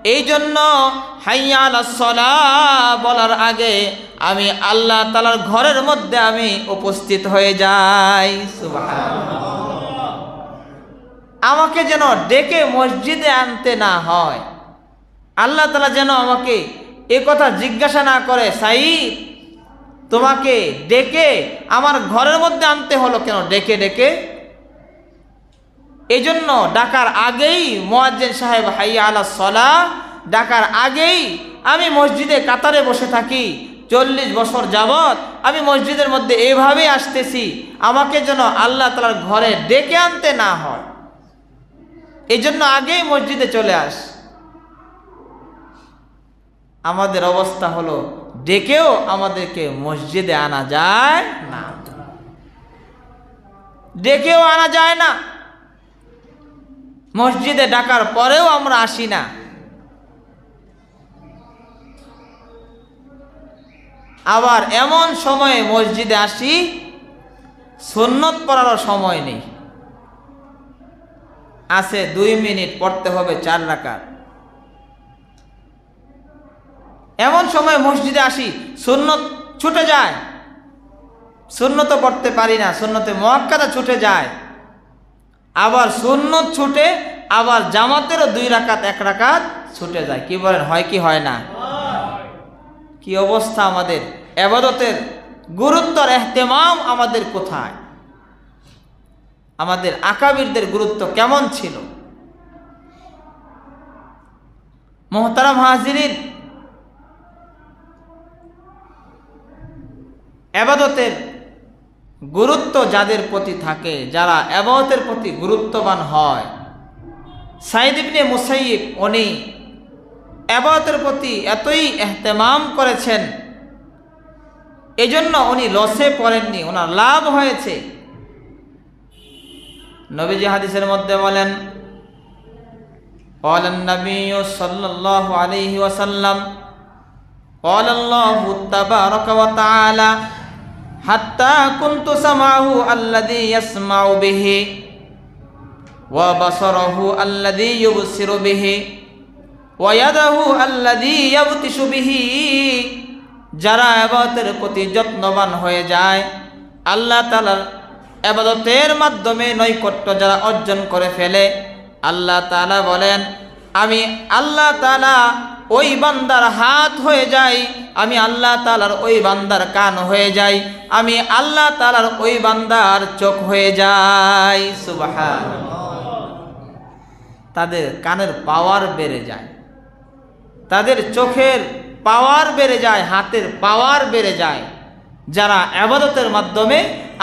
এই জন্য হাইয়া আলাস সালাহ বলার আগে আমি আল্লাহ তাআলার ঘরের মধ্যে আমি উপস্থিত হয়ে যাই। সুবহানাল্লাহ। আমাকে যেন ডেকে মসজিদে আনতে না হয়, আল্লাহ তাআলা যেন আমাকে এ কথা জিজ্ঞাসা না করে, সাঈদ তোমাকে ডেকে আমার ঘরের মধ্যে আনতে হলো কেন, ডেকে ডেকে। এই জন্য ডাকার আগেই মুয়াজ্জিন সাহেব হাইয়া আলাস সালাহ ডাকার আগেই আমি মসজিদে কাতারে বসে থাকি। 40 বছর যাবৎ আমি মসজিদের মধ্যে এভাবেই আসতেছি, আমাকে যেন আল্লাহ তাআলার ঘরে ডেকে আনতে না হয়, এই জন্য আগেই মসজিদে চলে আস। আমাদের অবস্থা হলো ডেকেও আমাদেরকে মসজিদে আনা যায় না, ডেকেও আনা যায় না, মসজিদে ডাকার পরেও আমরা আসি না। আবার এমন সময়ে মসজিদে আসি সুন্নত পড়ারও সময় নেই, আছে 2 মিনিট পড়তে হবে 4 রাকাত। এমন সময় মসজিদে আসি সুন্নত ছুটে যায়, সুন্নত পড়তে পারি না, সুন্নতে মুআক্কাদা ছুটে যায়। আবার সুন্নত ছুটে, আবার জামাতেরও 2 রাকাত 1 রাকাত ছুটে যায়। কি বলেন, হয় কি হয় না? কি অবস্থা আমাদের ইবাদতের গুরুত্বর ইহতিমাম আমাদের কোথায়? আমাদের আকাবিরদের গুরুত্ব কেমন ছিল? মুহতারাম হাজিরিন, ইবাদতের গুরুত্ব যাদের প্রতি থাকে, যারা ইবাদতের প্রতি গুরুত্ববান হয়, সাঈদ ইবনে মুসাইয়িব উনি ইবাদতের প্রতি এতই ইহতিমাম করেছেন, এজন্য উনি লসে পড়েননি, ওনার লাভ হয়েছে। নবীজি হাদিসের মধ্যে বলেন, قال النبي صلى الله عليه وسلم قال الله تبارك وتعالى حتى كنت سمعه الذي يسمع به وبصره الذي يبصر به ويده الذي يبطش به। যারা ইবাদতের প্রতি যত্নবান হয়ে যায়, আল্লাহ তাআলার ইবাদতের মাধ্যমে নৈকট্য যারা অর্জন করে ফেলে, আল্লাহ তাআলা বলেন আমি আল্লাহ তাআলা ওই বান্দার হাত হয়ে যাই, আমি আল্লাহ তাআলার ওই বান্দার কান হয়ে যাই, আমি আল্লাহ তাআলার ওই বান্দার চোখ হয়ে যাই। সুবহানাল্লাহ। তাদের কানের পাওয়ার বেড়ে যায়, তাদের চোখের পাওয়ার বেড়ে যায়, হাতের পাওয়ার বেড়ে যায়। যারা ইবাদতের মাধ্যমে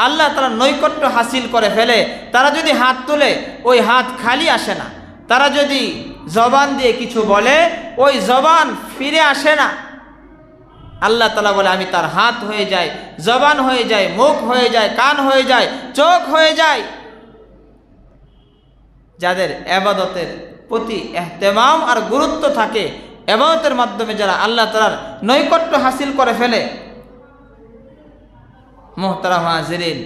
আল্লাহ তাআলার নৈকট্য হাসিল করে ফেলে, তারা যদি হাত তুলে ওই হাত খালি আসে না, তারা যদি জবান দিয়ে কিছু বলে ওই জবান ফিরে আসে না। আল্লাহ তাআলা বলে আমি তার হাত হয়ে যাই, জবান হয়ে যায়, মুখ হয়ে যায়, কান হয়ে যায়, চোখ হয়ে যায়। যাদের ইবাদতের প্রতি ইহতিমাম আর গুরুত্ব থাকে, ইবাদতের মাধ্যমে যারা আল্লাহ তাআলার নৈকট্য হাসিল করে ফেলে, মুহতারাম হাজিরিন,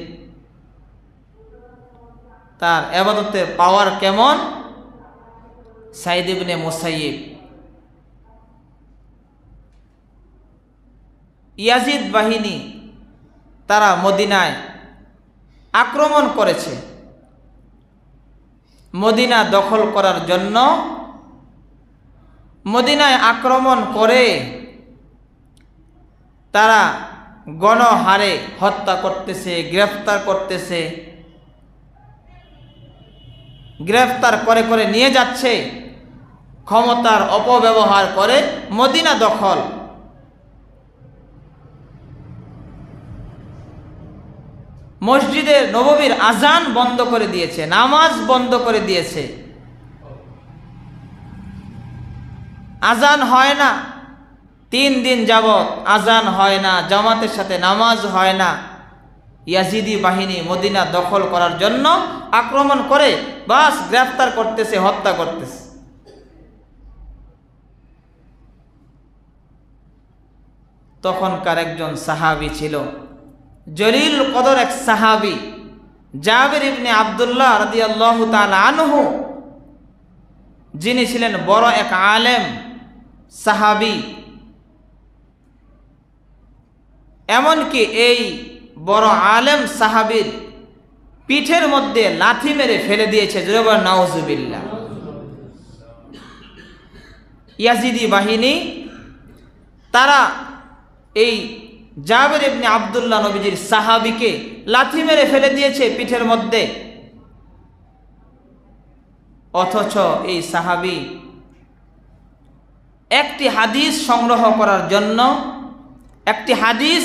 তার ইবাদতের পাওয়ার কেমন? সাঈদ ইবনে মুসাইয়িব ইয়াজিদ বাহিনী তারা মদিনায় আক্রমণ করেছে। মদিনা দখল করার জন্য মদিনায় আক্রমণ করে তারা গণহারে হত্যা করতেছে, গ্রেফতার করতেছে, গ্রেফতার করে করে নিয়ে যাচ্ছে, ক্ষমতার অপব্যবহার করে মদিনা দখল। মসজিদে নববীর আজান বন্ধ করে দিয়েছে, নামাজ বন্ধ করে দিয়েছে, আজান হয় না, 3 দিন যাবত আজান হয় না, জামাতের সাথে নামাজ হয় না। ইয়াজিদি বাহিনী মদিনা দখল করার জন্য আক্রমণ করে বাস গ্রেফতার করতেছে, হত্যা করতেছে। তখনকার একজন সাহাবী ছিল, জলিল কদর এক সাহাবী, জাবির ইবনে আব্দুল্লাহ রাদিয়াল্লাহু তাআলা আনহু। যিনি ছিলেন বড় এক আলেম সাহাবী, এমনকি এই বড় আলেম সাহাবীর পিঠের মধ্যে লাথি মেরে ফেলে দিয়েছে। জোরে বলেন নাউজুবিল্লাহ। ইয়াজিদি বাহিনী তারা এই জাবের ইবনে আব্দুল্লাহ নবীজির সাহাবীকে লাথি মেরে ফেলে দিয়েছে পিঠের মধ্যে। অথচ এই সাহাবী একটি হাদিস সংগ্রহ করার জন্য, একটি হাদিস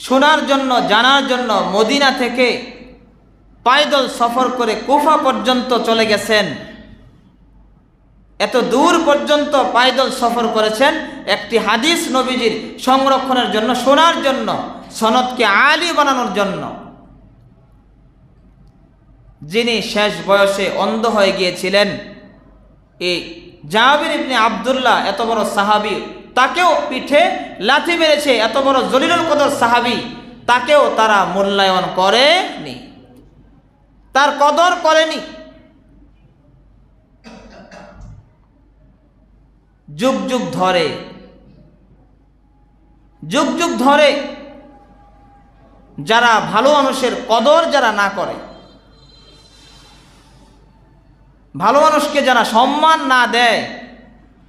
শোনার জন্য, জানার জন্য মদিনা থেকে পায়দল সফর করে কুফা পর্যন্ত চলে গেছেন। এত দূর পর্যন্ত পায়দল সফর করেছেন একটি হাদিস নবীজির সংরক্ষণের জন্য, শোনার জন্য, সনদকে আলী বানানোর জন্য। যিনি শেষ বয়সে অন্ধ হয়ে গিয়েছিলেন, এই জাবির ইবনে আব্দুল্লাহ এত বড় সাহাবী, তাকেও পিঠে লাথি মেরেছে। এত বড় জলিলুল কদর সাহাবী, তাকেও তারা মূল্যায়ন করেনি, তার কদর করেনি। যুগ যুগ ধরে যারা ভালো মানুষের কদর যারা না করে, ভালো মানুষকে যারা সম্মান না দেয়,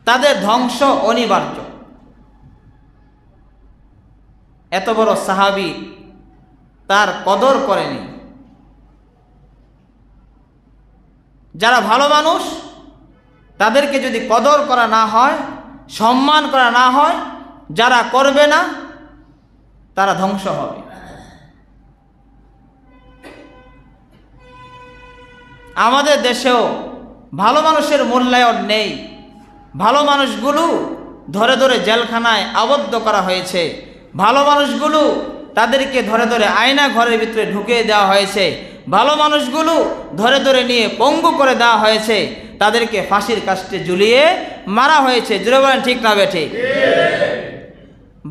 তাদের ধ্বংস অনিবার্য। এত বড় সাহাবী তার কদর করেনি। যারা ভালো মানুষ তাদেরকে যদি কদর করা না হয়, সম্মান করা না হয়, যারা করবে না তারা ধ্বংস হবে। আমাদের দেশেও ভালো মানুষের মূল্যায়ন নেই। ভালো মানুষগুলো ধরে ধরে জেলখানায় আবদ্ধ করা হয়েছে। ভালো মানুষগুলো তাদেরকে ধরে ধরে আয়না ঘরের ভিতরে ঢুকিয়ে দেওয়া হয়েছে। ভালো মানুষগুলো ধরে ধরে নিয়ে পঙ্গু করে দেওয়া হয়েছে। তাদেরকে ফাঁসির কাস্টে ঝুলিয়ে মারা হয়েছে। জোরে বলেন ঠিক না বেঠিক?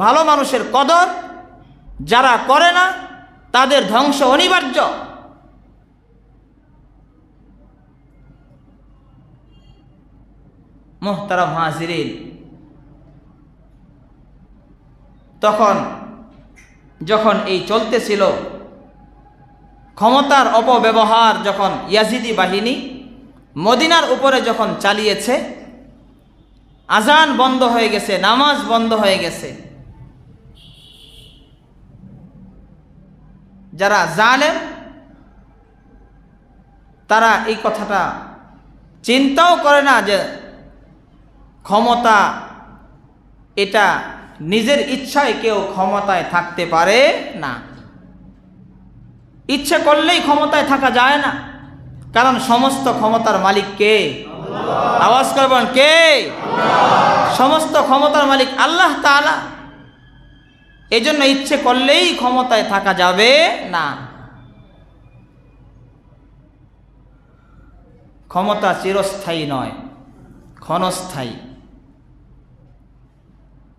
ভালো মানুষের কদর যারা করে না তাদের ধ্বংস অনিবার্য। মুহতারাম হাজিরিন, যখন এই চলতেছিল, ক্ষমতার অপব্যবহার যখন ইয়াজিদি বাহিনী মদিনার উপরে যখন চালিয়েছে, আজান বন্ধ হয়ে গেছে, নামাজ বন্ধ হয়ে গেছে। যারা জালেম তারা এই কথাটা চিন্তাও করে না যে ক্ষমতা এটা নিজের ইচ্ছায় কেউ ক্ষমতায় থাকতে পারে না। ইচ্ছে করলেই ক্ষমতায় থাকা যায় না, কারণ সমস্ত ক্ষমতার মালিক কে? আওয়াজ করবেন কে? সমস্ত ক্ষমতার মালিক আল্লাহ তাআলা। এই জন্য ইচ্ছে করলেই ক্ষমতায় থাকা যাবে না। ক্ষমতা চিরস্থায়ী নয়, ক্ষণস্থায়ী।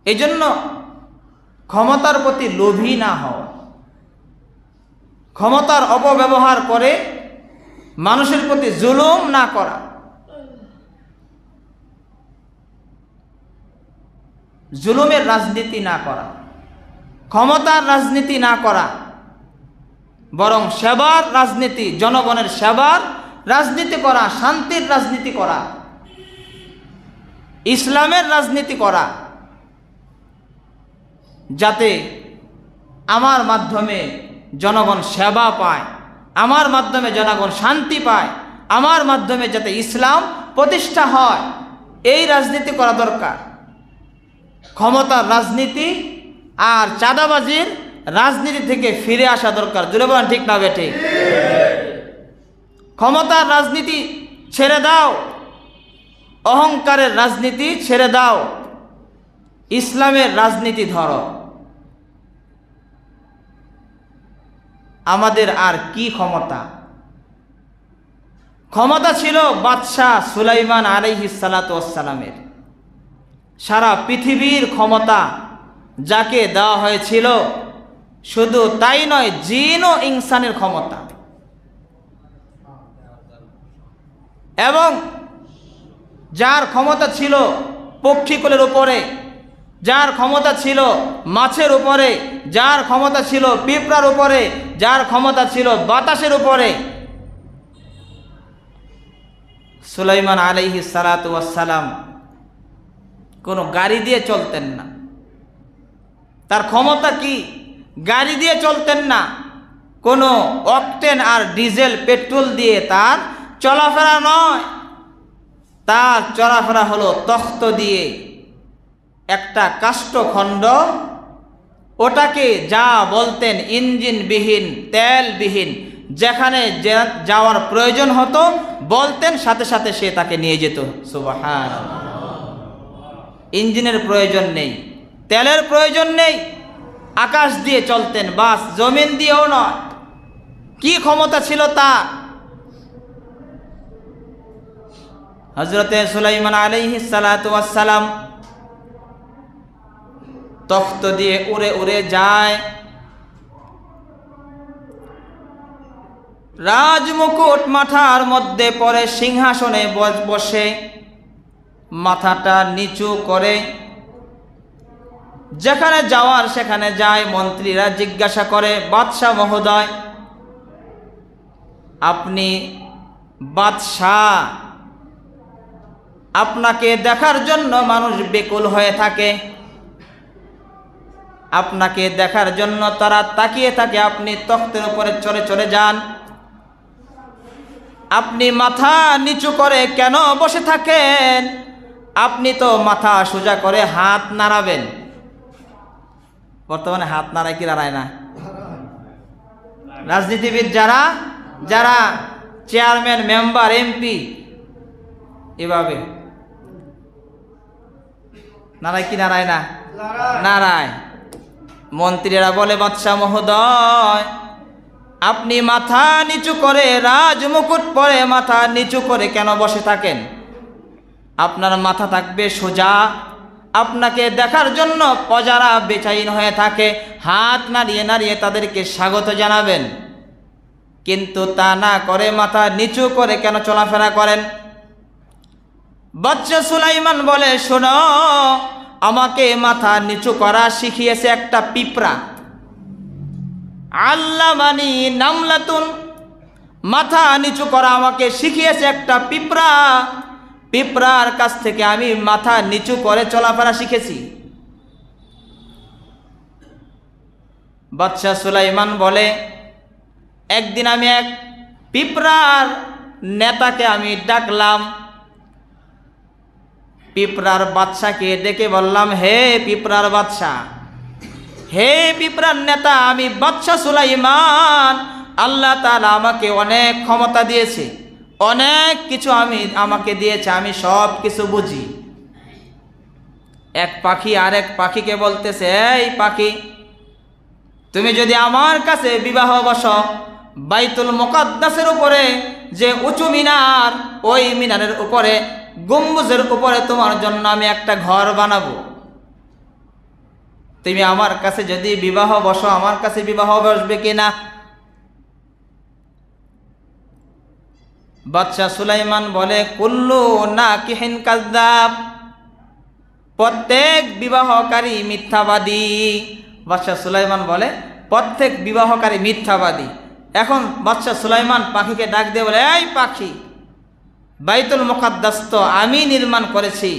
এই জন্য ক্ষমতার প্রতি লোভী না হও। ক্ষমতার অপব্যবহার করে মানুষের প্রতি জুলুম না করা, জুলুমের রাজনীতি না করা, ক্ষমতার রাজনীতি না করা, বরং সেবার রাজনীতি, জনগণের সেবার রাজনীতি করা, শান্তির রাজনীতি করা, ইসলামের রাজনীতি করা, যাতে আমার মাধ্যমে জনগণ সেবা পায়, আমার মাধ্যমে জনগণ শান্তি পায়, আমার মাধ্যমে যাতে ইসলাম প্রতিষ্ঠা হয়, এই রাজনীতি করা দরকার। ক্ষমতার রাজনীতি আর চাঁদাবাজির রাজনীতি থেকে ফিরে আসা দরকার। জোরে বলেন ঠিক না বেঠিক? ক্ষমতার রাজনীতি ছেড়ে দাও, অহংকারের রাজনীতি ছেড়ে দাও, ইসলামের রাজনীতি ধরো। আমাদের আর কি ক্ষমতা? ক্ষমতা ছিল বাদশাহ সুলাইমান আলাইহিস সালাতু ওয়াস সালামের। সারা পৃথিবীর ক্ষমতা যাকে দেওয়া হয়েছিল, শুধু তাই নয়, জিন ও ইনসানের ক্ষমতা। এবং যার ক্ষমতা ছিল পক্ষীকুলের উপরে, যার ক্ষমতা ছিল মাছের উপরে, যার ক্ষমতা ছিল পিঁপড়ার উপরে, যার ক্ষমতা ছিল বাতাসের উপরে, সুলাইমান আলাইহিস সালাতু ওয়াস সালাম কোনো গাড়ি দিয়ে চলতেন না। তার ক্ষমতা কি? গাড়ি দিয়ে চলতেন না, কোনো অকটেন আর ডিজেল পেট্রোল দিয়ে তার চলাফেরা নয়। তার চলাফেরা হলো তখ্ত দিয়ে, একটা কাষ্ঠখণ্ড, ওটাকে যা বলতেন ইঞ্জিনবিহীন, তেলবিহীন, যেখানে যাওয়ার প্রয়োজন হতো বলতেন, সাথে সাথে সে তাকে নিয়ে যেত। সুবহানাল্লাহ। ইঞ্জিনের প্রয়োজন নেই, তেলের প্রয়োজন নেই, আকাশ দিয়ে চলতেন, বাস, জমিন দিয়েও নয়। কি ক্ষমতা ছিল তার! হযরতে সুলাইমান আলাইহিস সালাতু ওয়াস সালাম তখ্ত দিয়ে উড়ে উড়ে যায়, রাজমুকুট মাথার মধ্যে পরে সিংহাসনে বসে মাথাটা নিচু করে যেখানে যাওয়ার সেখানে যায়। মন্ত্রীরা জিজ্ঞাসা করে, বাদশাহ মহোদয়, আপনি বাদশাহ, আপনাকে দেখার জন্য মানুষ বেকুল হয়ে থাকে, আপনাকে দেখার জন্য তারা তাকিয়ে থাকে। আপনি তখ্তের উপরে চড়ে চড়ে যান, আপনি মাথা নিচু করে কেন বসে থাকেন? আপনি তো মাথা সোজা করে হাত নাড়াবেন। বর্তমানে হাত নাড়ায় কি নাড়ায় না? রাজনীতিবিদ যারা যারা চেয়ারম্যান, মেম্বার, এমপি, এভাবে নাড়ায় কি নাড়ায় না? নাড়ায়। মন্ত্রীরা বলে, বাদশাহ মহোদয়, আপনি মাথা নিচু করে, রাজমুকুট পরে মাথা নিচু করে কেন বসে থাকেন? আপনার মাথা থাকবে সোজা, আপনাকে দেখার জন্য প্রজারা বেচাইন হয়ে থাকে, হাত নাড়িয়ে নাড়িয়ে তাদেরকে স্বাগত জানাবেন, কিন্তু তা না করে মাথা নিচু করে কেন চলাফেরা করেন? বাদশা সুলাইমান বলে, শোনো, আমাকে মাথা নিচু করা শিখিয়েছে একটা পিঁপড়া। আল্লামানি নামলাতুন, মাথা নিচু করা আমাকে শিখিয়েছে একটা পিঁপড়া। পিঁপড়ার কাছ থেকে আমি মাথা নিচু করে চলাফেরা শিখেছি। বাদশা সুলাইমান বলে, একদিন আমি এক পিঁপড়ার নেতাকে আমি ডাকলাম, পিঁপড়ার বাদশাকে ডেকে বললাম, হে পিঁপড়ার বাদশা, হে পিঁপড়ার নেতা, আমি বাদশা সুলাইমান, আল্লাহ তাআলা আমাকে অনেক ক্ষমতা দিয়েছে, অনেক কিছু আমাকে দিয়েছে, আমি সব কিছু বুঝি। এক পাখি আরেক পাখিকে বলতেছে, এই পাখি, তুমি যদি আমার কাছে বিবাহ বসো, বাইতুল মুকাদ্দাসের উপরে যে উঁচু মিনার, ওই মিনারের উপরে গম্বুজের উপরে তোমার জন্য আমি একটা ঘর বানাবো। তুমি আমার কাছে যদি বিবাহ বসো, আমার কাছে বিবাহ বসবে কিনা? বাদশা সুলাইমান বলে, কুল্লু নাকিহিন কাযযাব, প্রত্যেক বিবাহকারী মিথ্যাবাদী। বাদশা সুলাইমান বলে, প্রত্যেক বিবাহকারী মিথ্যাবাদী। এখন বাদশা সুলাইমান পাখিকে ডাক দিয়ে বলে, এই পাখি, বাইতুল মুকাদ্দাস তো আমি নির্মাণ করেছি,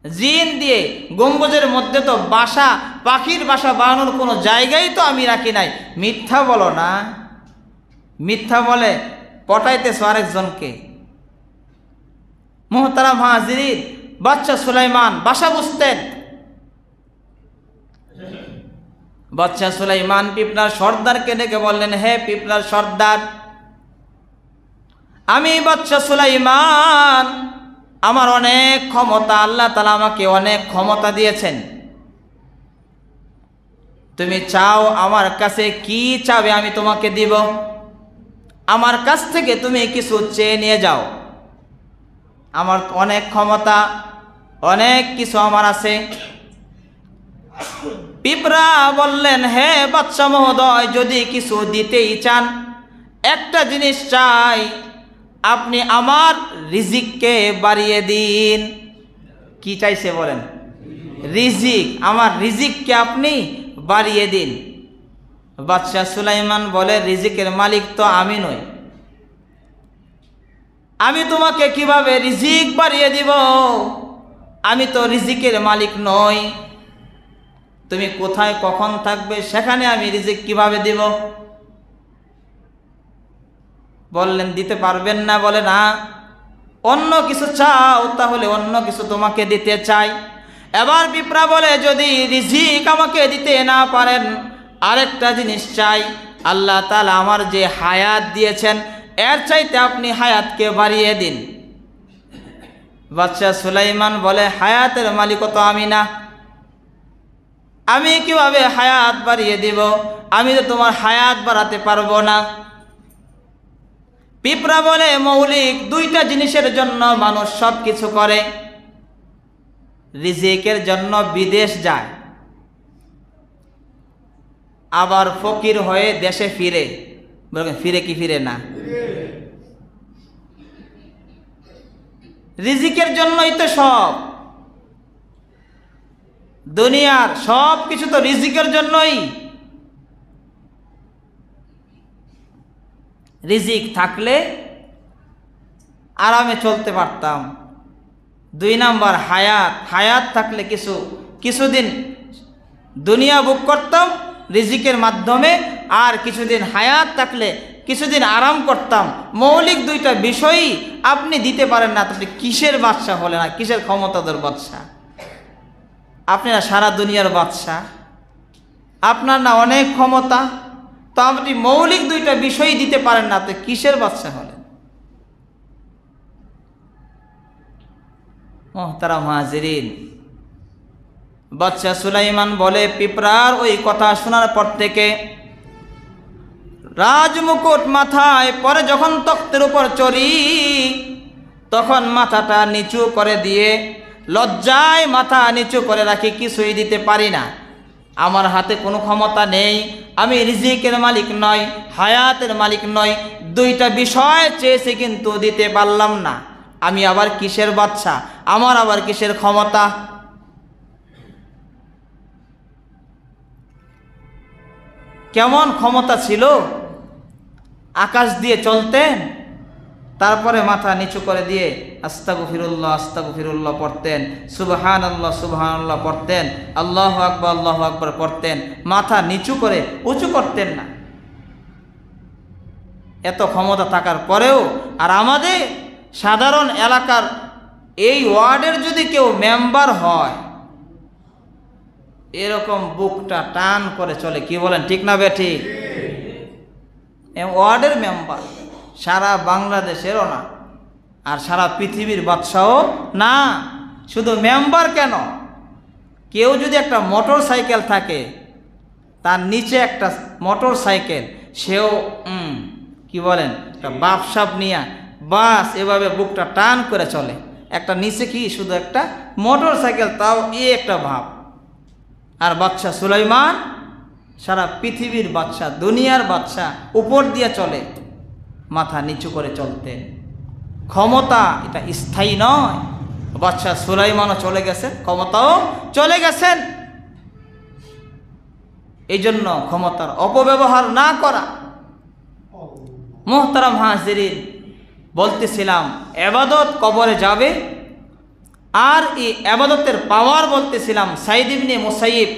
জিন দিয়ে, গম্বুজের মধ্যে তো বাসা, পাখির বাসা বানানোর কোনো জায়গাই তো আমি রাখি নাই, মিথ্যা বলো না। মিথ্যা বলে পটাইতেছ আরেকজনকে। মুহতারাম হাজিরিন, বাদশা সুলাইমান বাসা বুঝতেন। বাদশা সুলাইমান পিঁপড়ার সর্দারকে ডেকে বললেন, হে পিঁপড়ার সর্দার, আমি বাদশা সুলাইমান, আমার অনেক ক্ষমতা, আল্লাহ তাআলা আমাকে অনেক ক্ষমতা দিয়েছেন। তুমি চাও, আমার কাছে কি চাবে আমি তোমাকে দিব। আমার কাছ থেকে তুমি কিছু চেয়ে নিয়ে যাও, আমার অনেক ক্ষমতা, অনেক কিছু আমার আছে। পিঁপড়া বললেন, হে বাদশা মহোদয়, যদি কিছু দিতেই চান, একটা জিনিস চাই, আপনি আমার রিজিককে বাড়িয়ে দিন। কি চাইছে বলেন? রিজিক, আমার রিজিককে আপনি বাড়িয়ে দিন। বাদশাহ সুলাইমান বলে, রিজিকের মালিক তো আমি নই, আমি তোমাকে কিভাবে রিজিক বাড়িয়ে দিব? আমি তো রিজিকের মালিক নই। তুমি কোথায় কখন থাকবে সেখানে আমি রিজিক কিভাবে দিব? বললেন দিতে পারবেন না। বলে না, অন্য কিছু চাও, তাহলে অন্য কিছু তোমাকে দিতে চাই। এবার পিঁপড়া বলে, যদি রিজিক আমাকে দিতে না পারেন, আরেকটা জিনিস চাই। আল্লাহ তাআলা আমার যে হায়াত দিয়েছেন, এর চাইতে আপনি হায়াতকে বাড়িয়ে দিন। বাদশাহ সুলাইমান বলে, হায়াতের মালিক তো আমি না, আমি কিভাবে হায়াত বাড়িয়ে দিব? আমি তো তোমার হায়াত বাড়াতে পারবো না। পিঁপড়া বলে, মৌলিক দুইটা জিনিসের জন্য মানুষ সব কিছু করে। রিজিকের জন্য বিদেশ যায়, আবার ফকির হয়ে দেশে ফিরে। বলেন ফিরে কি ফিরে না? রিজিকের জন্যই তো সব, দুনিয়ার সব কিছু তো রিজিকের জন্যই। রিজিক থাকলে আরামে চলতে পারতাম। 2 নাম্বার হায়াত, হায়াত থাকলে কিছুদিন দুনিয়া ভোগ করতাম রিজিকের মাধ্যমে, আর কিছুদিন হায়াত থাকলে কিছুদিন আরাম করতাম। মৌলিক দুইটা বিষয়ই আপনি দিতে পারেন না, আপনি কিসের বাদশা হলে না? কিসের ক্ষমতাধর বাদশা? আপনি না সারা দুনিয়ার বাদশা, আপনার না অনেক ক্ষমতা, তো আপনি মৌলিক দুইটা বিষয়ই দিতে পারেন না, তো কিসের বাদশা হলেন? মুহতারাম হাজিরিন, বাদশা সুলাইমান বলে, পিঁপড়ার ওই কথা শোনার পর থেকে রাজমুকুট মাথায় পরে যখন তখ্তের উপর চড়ি, তখন মাথাটা নিচু করে দিয়ে লজ্জায় মাথা নিচু করে রাখি, কিছুই দিতে পারি না। আমার হাতে কোনো ক্ষমতা নেই, আমি রিজিকের মালিক নই, হায়াতের মালিক নই। দুইটা বিষয় চেয়েছি কিন্তু দিতে পারলাম না। আমি আবার কিসের বাদশা? আমার আবার কিসের ক্ষমতা? কেমন ক্ষমতা ছিল! আকাশ দিয়ে চলতেন, তারপরে মাথা নিচু করে দিয়ে আস্তাগফিরুল্লাহ আস্তাগফিরুল্লাহ পড়তেন, সুবহানাল্লাহ সুবহানাল্লাহ পড়তেন, আল্লাহু আকবার পড়তেন। মাথা নিচু করে উঁচু করতেন না। এত ক্ষমতা থাকার পরেও, আর আমাদের সাধারণ এলাকার এই ওয়ার্ডের যদি কেউ মেম্বার হয়, এরকম বুকটা টান করে চলে। কি বলেন, ঠিক না বেঠি? ওয়ার্ডের মেম্বার, সারা বাংলাদেশেরও না, আর সারা পৃথিবীর বাদশাও না। শুধু মেম্বার কেন, কেউ যদি একটা মোটর সাইকেল থাকে, তার নিচে একটা মোটর সাইকেল, সেও কি বলেন, একটা বাপসাপ নিয়ে বাস এভাবে বুকটা টান করে চলে। একটা নিচে কি শুধু একটা মোটর সাইকেল, তাও একটা ভাব। আর বাদশা সুলাইমান সারা পৃথিবীর বাদশা, দুনিয়ার বাদশা, উপর দিয়ে চলে, মাথা নিচু করে চলতেন। ক্ষমতা এটা স্থায়ী নয়। বাদশা সুলাইমানও চলে গেছেন, ক্ষমতাও চলে গেছেন। এই জন্য ক্ষমতার অপব্যবহার না করা। মুহতারাম হাজিরিন, বলতেছিলাম ইবাদত কবরে যাবে, আর এই ইবাদতের পাওয়ার বলতেছিলাম। সাইদ ইবনে মুসাইয়িব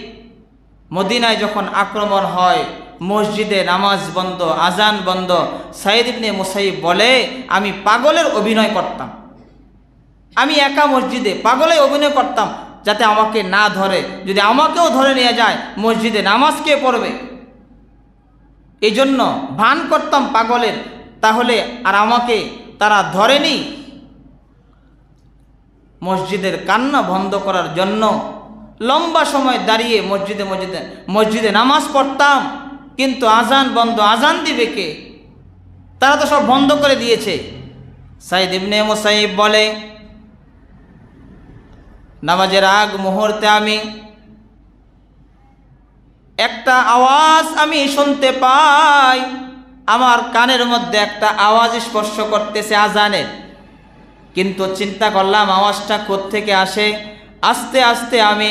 মদিনায় যখন আক্রমণ হয়, মসজিদে নামাজ বন্ধ, আজান বন্ধ, সাইদ ইবনে মুসাইয়িব বলে, আমি পাগলের অভিনয় করতাম, আমি একা মসজিদে পাগলের অভিনয় করতাম, যাতে আমাকে না ধরে। যদি আমাকেও ধরে নিয়ে যায়, মসজিদে নামাজ কে পড়বে? এই জন্য ভান করতাম পাগলের, তাহলে আর আমাকে তারা ধরেনি। মসজিদের কান্না বন্ধ করার জন্য লম্বা সময় দাঁড়িয়ে মসজিদে নামাজ পড়তাম, কিন্তু আজান বন্ধ, আজান দিবে কে? তারা তো সব বন্ধ করে দিয়েছে। সাইদ ইবনে মুসাইয়িব বলে, নামাজের আগ মুহূর্তে আমি একটা আওয়াজ আমি শুনতে পাই, আমার কানের মধ্যে একটা আওয়াজ স্পর্শ করতেছে আজানের, কিন্তু চিন্তা করলাম আওয়াজটা কোত্থেকে আসে। আস্তে আস্তে আমি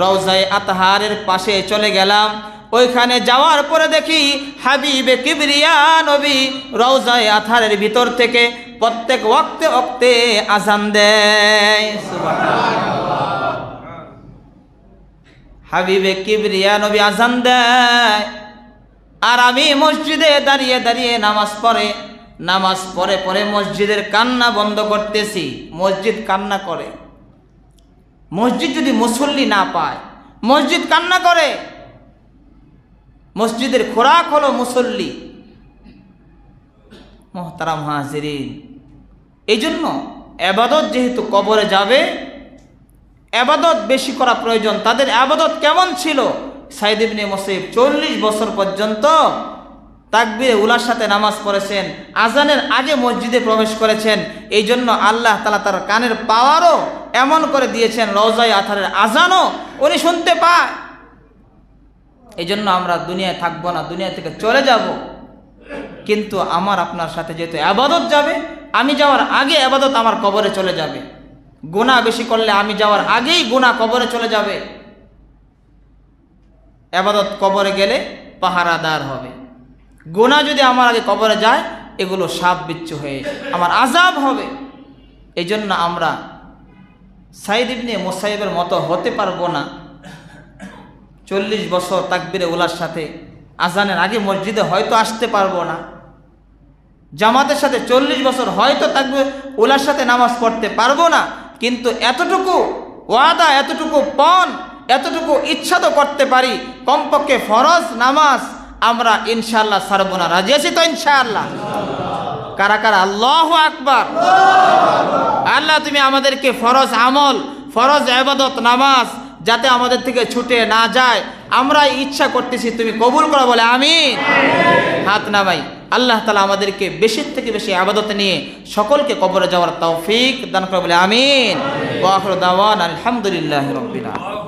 রওজায়ে আতহারের পাশে চলে গেলাম। ওইখানে যাওয়ার পরে দেখি হাবিবে কিবরিয়া নবী রওজায়ে আতহারের ভিতর থেকে প্রত্যেক ওয়াক্তে ওয়াক্তে আজান দেয়। সুবহানাল্লাহ। হাবিবে কিবরিয়া নবী আজান দেয়, আর আমি মসজিদে দাঁড়িয়ে দাঁড়িয়ে নামাজ পড়ে পরে মসজিদের কান্না বন্ধ করতেছি। মসজিদ কান্না করে। মসজিদ যদি মুসল্লি না পায়, মসজিদ কান্না করে। মসজিদের খোরাক হলো মুসল্লি। মুহতারাম হাজিরিন, এই জন্য এবাদত যেহেতু কবরে যাবে, এবাদত বেশি করা প্রয়োজন। তাদের এবাদত কেমন ছিল? সাইদ ইবনে মুসাইয়্যিব 40 বছর পর্যন্ত তাকবীরে উলার সাথে নামাজ পড়েছেন, আজানের আগে মসজিদে প্রবেশ করেছেন। এই জন্য আল্লাহ তাআলা তার কানের পাওয়ারও এমন করে দিয়েছেন, রওজায়ে আতহারের আজানও উনি শুনতে পায়। এই জন্য আমরা দুনিয়ায় থাকবো না, দুনিয়া থেকে চলে যাব, কিন্তু আমার আপনার সাথে যেহেতু আবাদত যাবে, আমি যাওয়ার আগে আবাদত আমার কবরে চলে যাবে। গুনাহ বেশি করলে আমি যাওয়ার আগেই গুনাহ কবরে চলে যাবে। আবাদত কবরে গেলে পাহারাদার হবে। গুনাহ যদি আমার আগে কবরে যায়, এগুলো সাপ বিচ্ছু হয়ে আমার আযাব হবে। এই জন্য আমরা সাইদ ইবনে মুসাইয়্যিবের মতো হতে পারবো না। 40 বছর তাকবীরে উলার সাথে আজানের আগে মসজিদে হয়তো আসতে পারবো না, জামাতের সাথে 40 বছর হয়তো তাকবীর উলার সাথে নামাজ পড়তে পারবো না, কিন্তু এতটুকু ওয়াদা, এতটুকু পণ, এতটুকু ইচ্ছা তো করতে পারি, কমপক্ষে ফরজ নামাজ আমরা ইনশাআল্লাহ ছাড়বো না। রাজি আছি তো ইনশাআল্লাহ? কারা কারা আল্লাহু আকবার? আল্লাহ তুমি আমাদেরকে ফরজ আমল, ফরজ ইবাদত, নামাজ যাতে আমাদের থেকে ছুটে না যায়, আমরা ইচ্ছা করতেছি, তুমি কবুল করো, বলে আমিন। হাত নামাই। আল্লাহ তাআলা আমাদেরকে বেশি থেকে বেশি ইবাদত নিয়ে সকলকে কবরে যাওয়ার তৌফিক দান করে, বলে আমিন। ওয়া আখিরু দাওয়ানা আলহামদুলিল্লাহি রাব্বিল আলামিন।